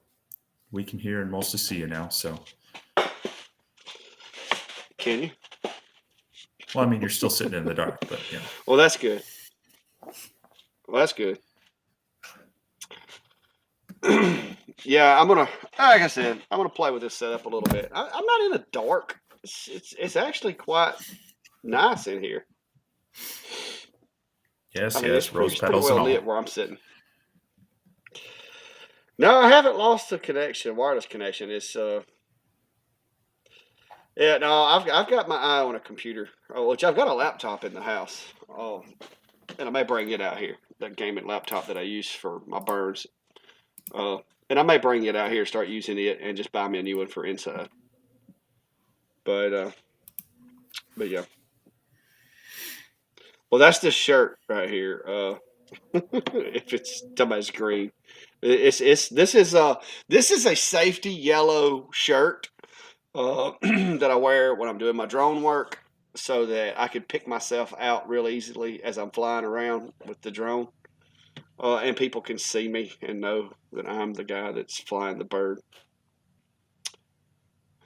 we can hear and mostly see you now. So. Can you? Well, I mean, you're still sitting in the dark, but yeah. Well, that's good. Yeah, like I said, I'm gonna play with this setup a little bit. I'm not in the dark. It's actually quite nice in here. Yes, It's rose pretty petals well and all. lit where I'm sitting. No, I haven't lost the connection, wireless connection. It's yeah, no, I've got my eye on a computer, which I've got a laptop in the house. Oh, and I may bring it out here. That gaming laptop that I use for my birds. And I may bring it out here, start using it, and just buy me a new one for inside. But yeah. Well, that's this shirt right here. If it's somebody's green, this is a safety yellow shirt that I wear when I'm doing my drone work, so that I can pick myself out real easily as I'm flying around with the drone, and people can see me and know that I'm the guy that's flying the bird.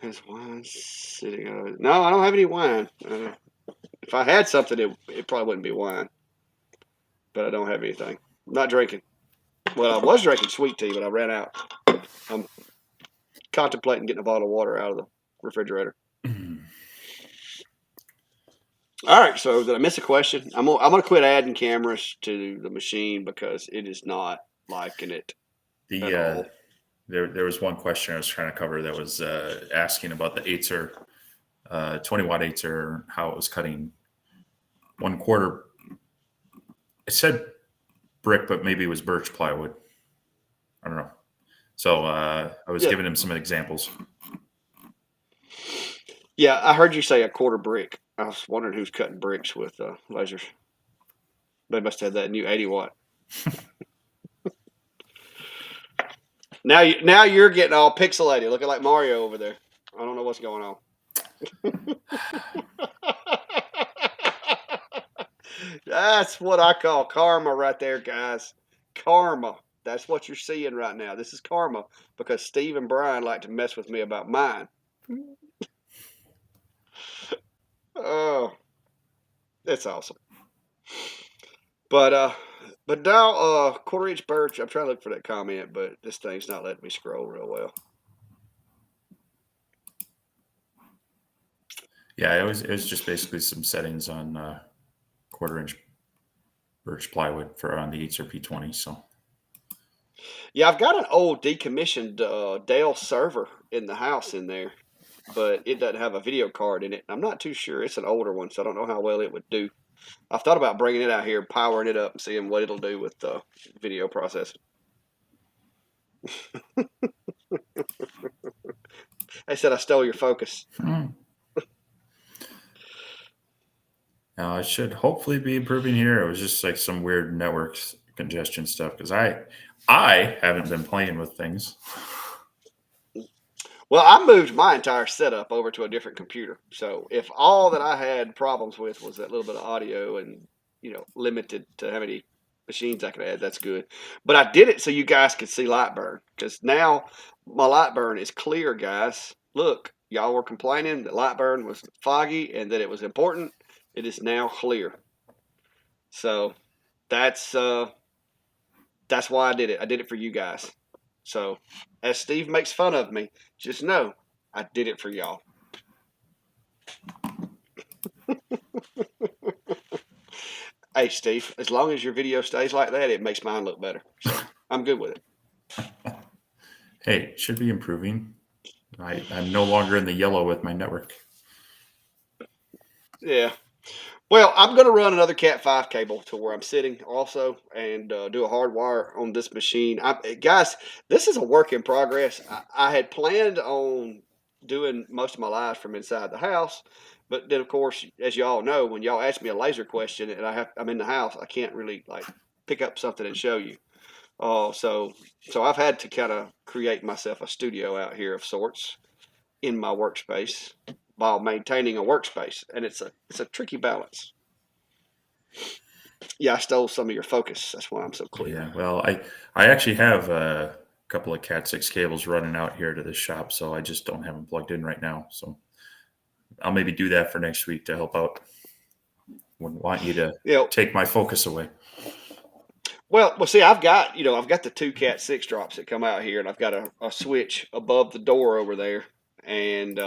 Has wine sitting on? No, I don't have any wine. If I had something, it probably wouldn't be wine. But I don't have anything. I'm not drinking. Well, I was drinking sweet tea, but I ran out. I'm contemplating getting a bottle of water out of the refrigerator. All right, so did I miss a question? I'm gonna quit adding cameras to the machine because it is not liking it at all. There was one question I was trying to cover that was asking about the Acer, 20 watt Acer, how it was cutting 1/4. It said brick, but maybe it was birch plywood. I don't know. So I was giving him some examples. Yeah, I heard you say 1/4 brick. I was wondering who's cutting bricks with lasers. They must have that new 80 watt. Now you're getting all pixelated, looking like Mario over there. I don't know what's going on. That's what I call karma right there, guys. Karma. That's what you're seeing right now. This is karma because Steve and Brian like to mess with me about mine. Oh, that's awesome. But now 1/4 inch birch. I'm trying to look for that comment, but this thing's not letting me scroll real well. Yeah, it was just basically some settings on 1/4 inch birch plywood for on the Acer P20. So yeah, I've got an old decommissioned Dell server in the house in there, but it doesn't have a video card in it. I'm not too sure. It's an older one, so I don't know how well it would do. I've thought about bringing it out here, powering it up, and seeing what it'll do with the video processing. They said I stole your focus. Now it should hopefully be improving here. It was just like some weird network congestion stuff because I haven't been playing with things. Well, I moved my entire setup over to a different computer. So if all that I had problems with was that little bit of audio and, limited to how many machines I could add, that's good. But I did it so you guys could see light burn, because now my light burn is clear, guys. Look, y'all were complaining that light burn was foggy and that it was important. It is now clear. So that's why I did it. I did it for you guys. So as Steve makes fun of me, just know I did it for y'all. Hey, Steve, as long as your video stays like that, it makes mine look better. So I'm good with it. Hey, it should be improving. I'm no longer in the yellow with my network. Yeah. Well, I'm going to run another Cat 5 cable to where I'm sitting also and do a hard wire on this machine. Guys, this is a work in progress. I had planned on doing most of my lives from inside the house. But then, of course, as y'all know, when y'all ask me a laser question and I'm in the house, I can't really pick up something and show you. So I've had to kind of create myself a studio out here of sorts in my workspace while maintaining a workspace, and it's a tricky balance. Yeah, I stole some of your focus. That's why I'm so clear. Yeah, well, I actually have a couple of Cat 6 cables running out here to this shop, so I just don't have them plugged in right now. So I'll maybe do that for next week to help out. Wouldn't want you to take my focus away. Well, see, I've got the two Cat 6 drops that come out here, and I've got a switch above the door over there, and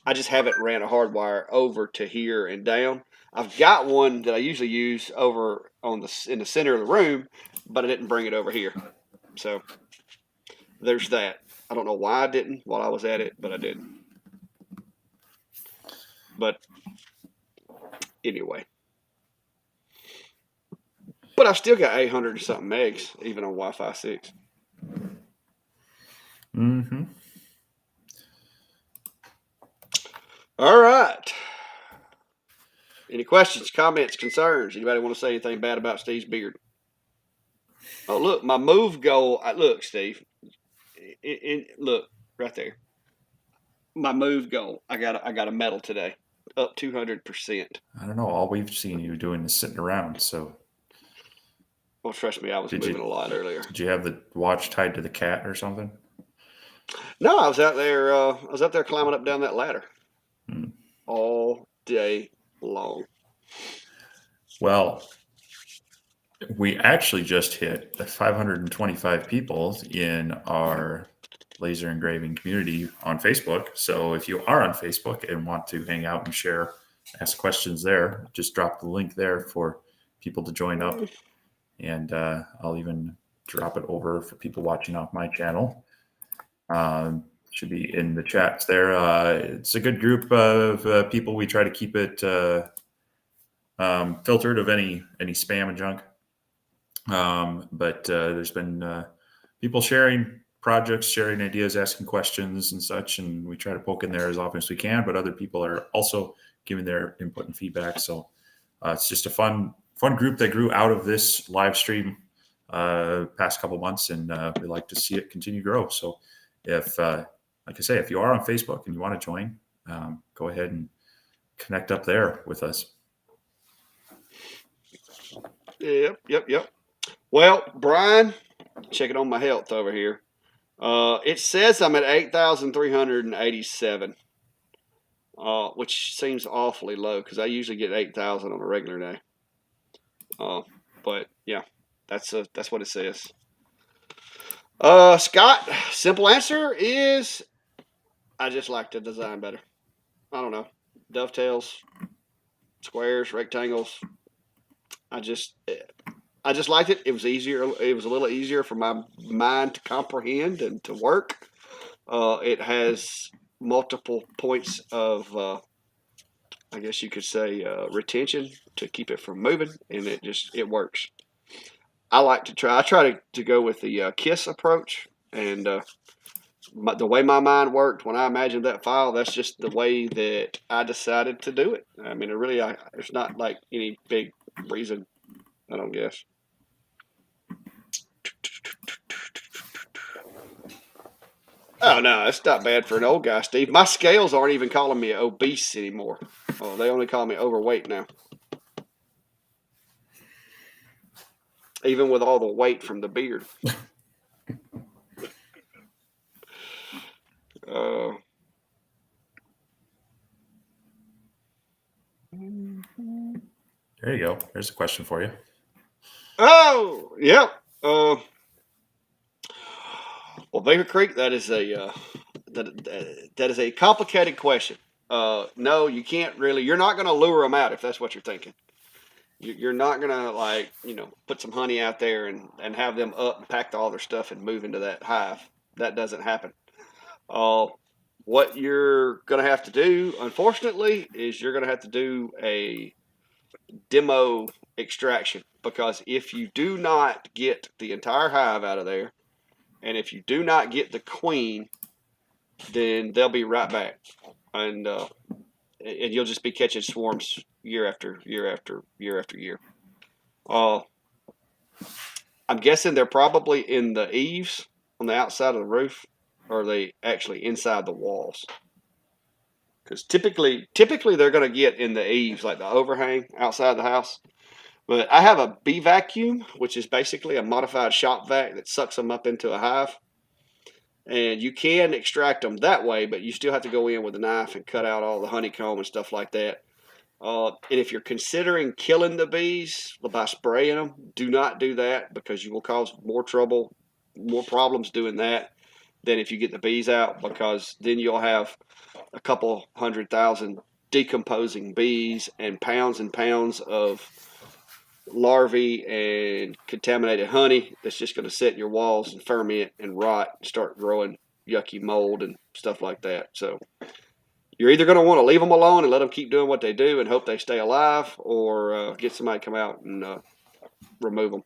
I just haven't ran a hard wire over to here and down. I've got one that I usually use over in the center of the room, but I didn't bring it over here. So there's that. I don't know why I didn't while I was at it, but I did. But anyway. But I've still got 800 or something megs, even on Wi-Fi 6. Mm-hmm. All right. Any questions, comments, concerns? Anybody want to say anything bad about Steve's beard? Oh, look, my move goal. Look, Steve. Look right there. My move goal. I got a medal today, up 200%. I don't know. All we've seen you doing is sitting around. So, well, trust me, I was moving a lot earlier. Did you have the watch tied to the cat or something? No, I was out there. I was out there climbing up down that ladder all day long. Well, we actually just hit 525 people in our laser engraving community on Facebook. So if you are on Facebook and want to hang out and share, ask questions there, just drop the link there for people to join up. And I'll even drop it over for people watching off my channel. Should be in the chats there. It's a good group of people. We try to keep it filtered of any spam and junk. But there's been people sharing projects, sharing ideas, asking questions and such, and we try to poke in there as often as we can. But other people are also giving their input and feedback. So it's just a fun group that grew out of this live stream past couple months, and we like to see it continue to grow. So if, like I say, if you are on Facebook and you want to join, go ahead and connect up there with us. Yep. Well, Brian, checking on my health over here. It says I'm at 8,387, which seems awfully low because I usually get 8,000 on a regular day. But yeah, that's what it says. Scott, simple answer is I just like the design better. I don't know, dovetails, squares, rectangles. I just liked it. It was easier. It was a little easier for my mind to comprehend and to work. It has multiple points of I guess you could say, retention to keep it from moving, and it works. I try to go with the KISS approach, and the way my mind worked when I imagined that file, that's just the way that I decided to do it. I mean, it's not like any big reason, I don't guess. Oh no, it's not bad for an old guy, Steve. My scales aren't even calling me obese anymore. Oh, they only call me overweight now. Even with all the weight from the beard. Uh, There you go. There's a question for you. oh, yep. Well, Beaver Creek, that is a complicated question. No, you can't really. You're not going to lure them out if that's what you're thinking. You're not going to put some honey out there and have them up and pack all their stuff and move into that hive. That doesn't happen. What you're going to have to do, unfortunately, is you're going to have to do a demo extraction, because if you do not get the entire hive out of there, and if you do not get the queen, then they'll be right back, and you'll just be catching swarms year after year after year after year. I'm guessing they're probably in the eaves on the outside of the roof, or are they actually inside the walls? Because typically they're going to get in the eaves, like the overhang outside the house. But I have a bee vacuum, which is basically a modified shop vac that sucks them up into a hive. And you can extract them that way, but you still have to go in with a knife and cut out all the honeycomb and stuff like that. And if you're considering killing the bees by spraying them, do not do that, because you will cause more trouble, more problems doing that than if you get the bees out, because then you'll have a couple 100,000 decomposing bees and pounds of larvae and contaminated honey that's just going to sit in your walls and ferment and rot and start growing yucky mold and stuff like that. So you're either going to want to leave them alone and let them keep doing what they do and hope they stay alive, or get somebody to come out and remove them.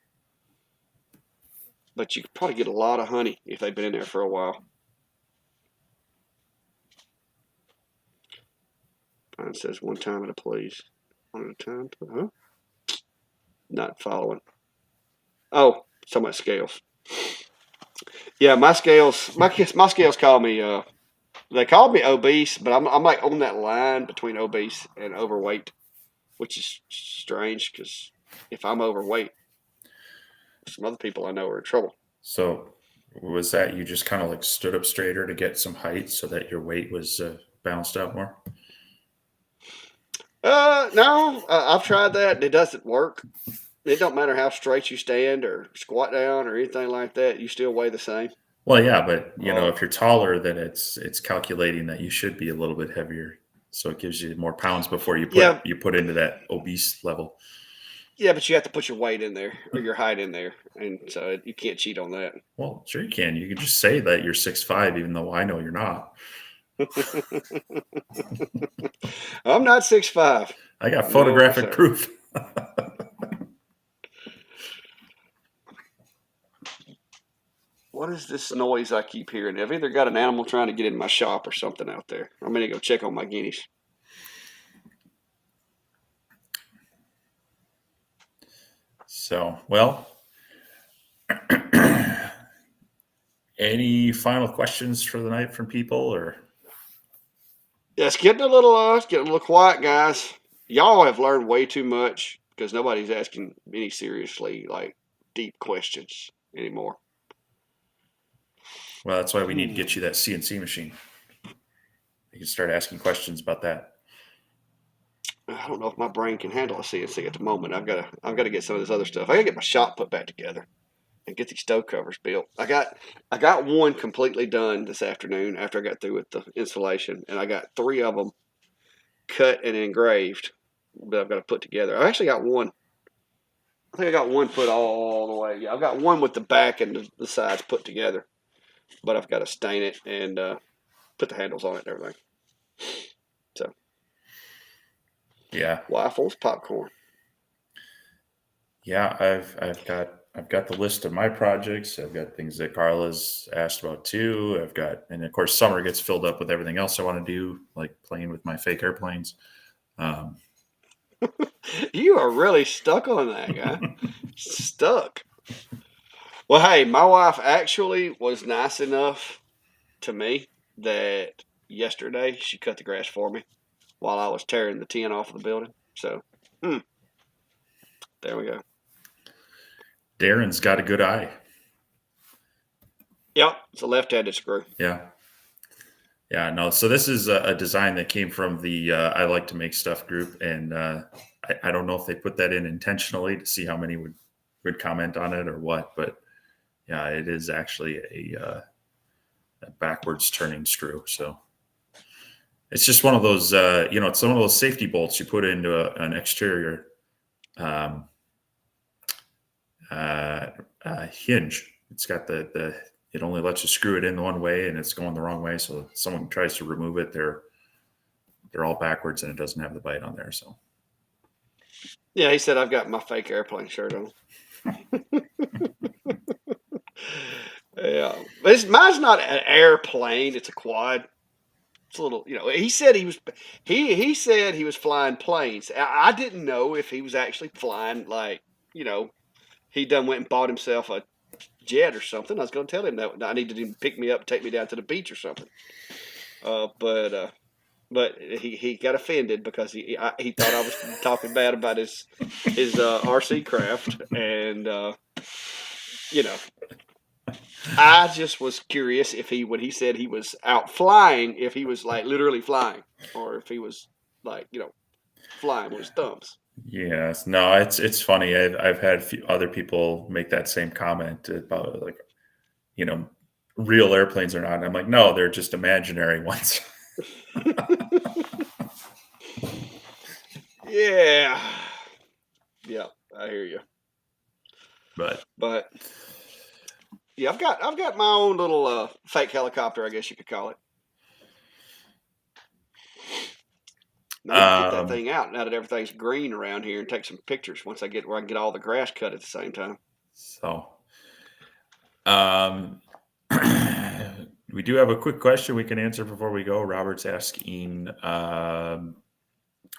But you could probably get a lot of honey if they've been in there for a while. Mine says one time at a please. One at a time. Huh? Not following. Oh, talking about scales. Yeah, my scales call me. They called me obese, but I'm like on that line between obese and overweight, which is strange, because if I'm overweight, some other people I know are in trouble. So was that you just kind of like stood up straighter to get some height so that your weight was balanced out more? No, I've tried that. It doesn't work. It don't matter how straight you stand or squat down or anything like that. You still weigh the same. Well, yeah, but Oh, if you're taller, then it's calculating that you should be a little bit heavier, so it gives you more pounds before yeah, you put into that obese level. yeah, but you have to put your weight in there or your height in there, and so you can't cheat on that. Well, sure you can. You can just say that you're 6'5", even though I know you're not. I'm not 6'5". I got No, photographic sir. proof. What is this noise I keep hearing? I've either got an animal trying to get in my shop or something out there. I'm going to go check on my guineas. So, well, any final questions for the night from people, or? Yeah, it's getting a little quiet, guys. Y'all have learned way too much, because nobody's asking any seriously, like, deep questions anymore. Well, that's why we need to get you that CNC machine. You can start asking questions about that. I don't know if my brain can handle a CNC at the moment. I've got to get some of this other stuff. I got to get my shop put back together and get these stove covers built. I got one completely done this afternoon after I got through with the installation, and I got 3 of them cut and engraved that I've got to put together. I actually got one. I think I got one put all the way. Yeah, I've got one with the back and the sides put together, but I've got to stain it and put the handles on it and everything. So Yeah. Waffles, popcorn. Yeah, I've got the list of my projects. I've got things that Carla's asked about too. And of course summer gets filled up with everything else I want to do, like playing with my fake airplanes. Um, You are really stuck on that, guy. Stuck. Well, hey, my wife actually was nice enough to me that yesterday she cut the grass for me while I was tearing the tin off of the building. So, there we go. Darren's got a good eye. Yep, it's a left-handed screw. Yeah. Yeah, no. So this is a design that came from the I like to make stuff group, and I don't know if they put that in intentionally to see how many would comment on it or what, but yeah, it is actually a backwards turning screw. So it's just one of those, it's one of those safety bolts you put into an exterior um, hinge. It's got the it only lets you screw it in one way, and it's going the wrong way. So if someone tries to remove it, they're all backwards, and it doesn't have the bite on there. So Yeah, he said I've got my fake airplane shirt on. Yeah, but mine's not an airplane; it's a quad. It's a little, He said he said he was flying planes. I didn't know if he was actually flying, like, he done went and bought himself a jet or something. I was going to tell him that I needed him to pick me up, take me down to the beach or something. But he got offended because he thought I was talking bad about his RC craft, and I just was curious if when he said he was out flying, if he was like literally flying, or if he was like flying with his thumbs. yes, no, it's funny. I've had a few other people make that same comment about like you know real airplanes or not. And I'm like, no, they're just imaginary ones. Yeah, yeah, I hear you. But But yeah, I've got my own little fake helicopter, I guess you could call it. I need to get that um, thing out now that everything's green around here and take some pictures once I get where I can get all the grass cut at the same time. so um, we do have a quick question we can answer before we go. Robert's asking,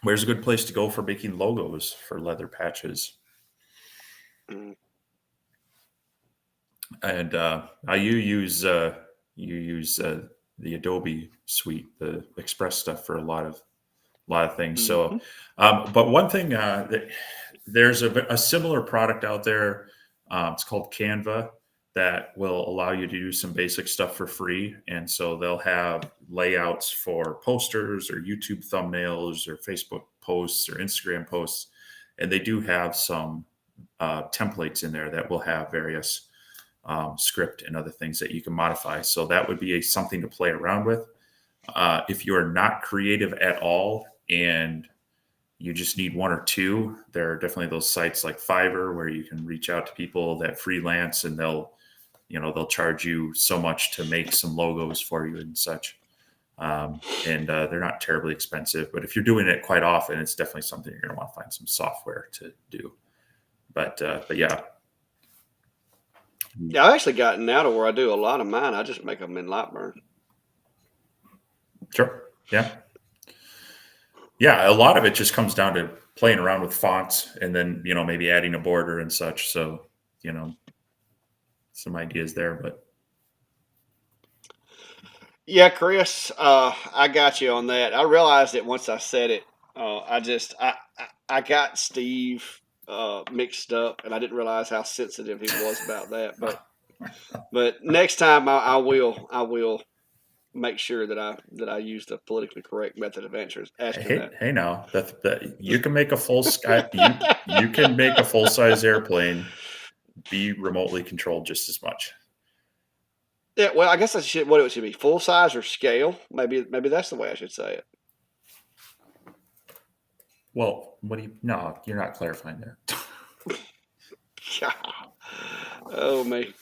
where's a good place to go for making logos for leather patches? Mm. And you use the Adobe suite, the Express stuff for a lot of things. So, Mm-hmm. but one thing there's a similar product out there. It's called Canva that will allow you to do some basic stuff for free. And so they'll have layouts for posters or YouTube thumbnails or Facebook posts or Instagram posts, and they do have some templates in there that will have various script and other things that you can modify. So that would be something to play around with. If you are not creative at all and you just need one or two, there are definitely those sites like Fiverr where you can reach out to people that freelance and they'll charge you so much to make some logos for you and such. And they're not terribly expensive, but if you're doing it quite often, it's definitely something you're going to want to find some software to do. But yeah, Yeah, I've actually gotten now to where I do a lot of mine. I just make them in Lightburn. sure, yeah. Yeah, a lot of it just comes down to playing around with fonts and then, maybe adding a border and such. So, some ideas there, but Yeah, Chris, I got you on that. I realized it once I said it. I got Steve mixed up, and I didn't realize how sensitive he was about that. But next time I will make sure that I use the politically correct method of asking hey, that. hey now that you can make a full sky you can make a full size airplane be remotely controlled just as much. Yeah, well, I guess I should. What it should be, full size or scale? Maybe that's the way I should say it. Well, no, you're not clarifying there. Oh me.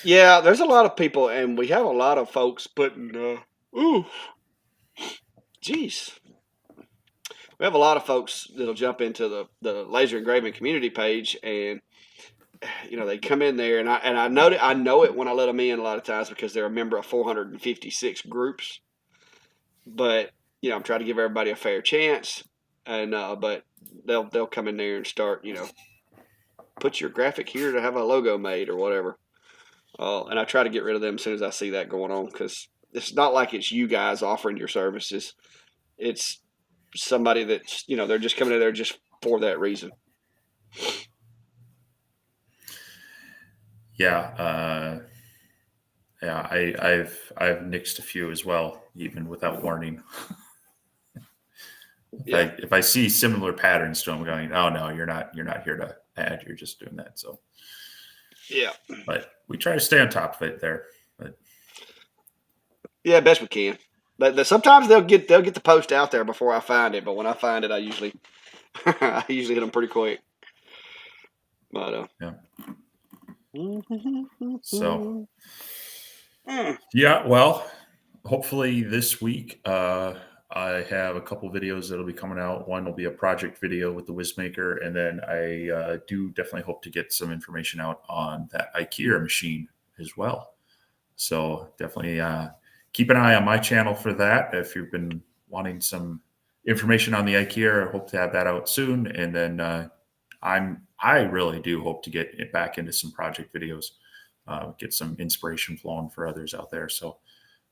Yeah, there's a lot of people, and we have a lot of folks putting. Ooh, geez. we have a lot of folks that'll jump into the laser engraving community page, and they come in there, and I know it when I let them in a lot of times because they're a member of 456 groups. But I'm trying to give everybody a fair chance, and but they'll come in there and start, put your graphic here to have a logo made or whatever. And I try to get rid of them as soon as I see that going on, because it's not like it's you guys offering your services. It's somebody that's, they're just coming in there just for that reason. Yeah. Yeah. I've nixed a few as well, even without warning. If I see similar patterns to them, I'm going, oh no, you're not here to add, you're just doing that. So yeah, but we try to stay on top of it there. But yeah, best we can. But sometimes they'll get the post out there before I find it. But when I find it, I usually hit them pretty quick. But yeah. So yeah, well, hopefully this week I have a couple videos that'll be coming out. One will be a project video with the Whizmaker, and then I do definitely hope to get some information out on that IKEA machine as well. So definitely keep an eye on my channel for that. If you've been wanting some information on the IKEA, I hope to have that out soon. And then I really do hope to get it back into some project videos, get some inspiration flowing for others out there. So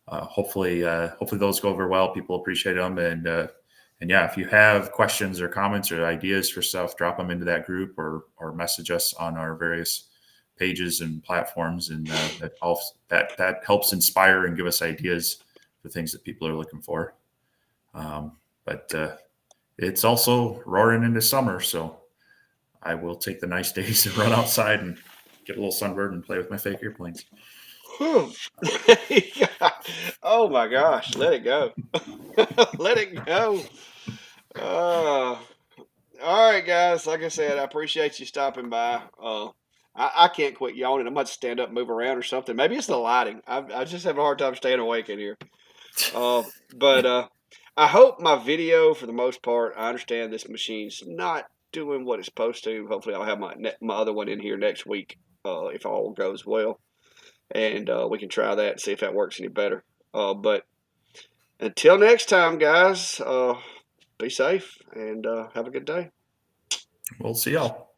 hopefully those go over well. People appreciate them, and yeah, if you have questions or comments or ideas for stuff, drop them into that group or message us on our various pages and platforms, and that helps inspire and give us ideas for things that people are looking for. But it's also roaring into summer, so I will take the nice days and run outside and get a little sunburned and play with my fake airplanes. Oh my gosh, let it go. Let it go. All right, guys. Like I said, I appreciate you stopping by. I can't quit yawning. I'm about to stand up and move around or something. Maybe it's the lighting. I just have a hard time staying awake in here. But I hope my video, for the most part, I understand this machine's not doing what it's supposed to. Hopefully, I'll have my other one in here next week, if all goes well. And we can try that and see if that works any better. But until next time, guys, be safe and have a good day. We'll see y'all.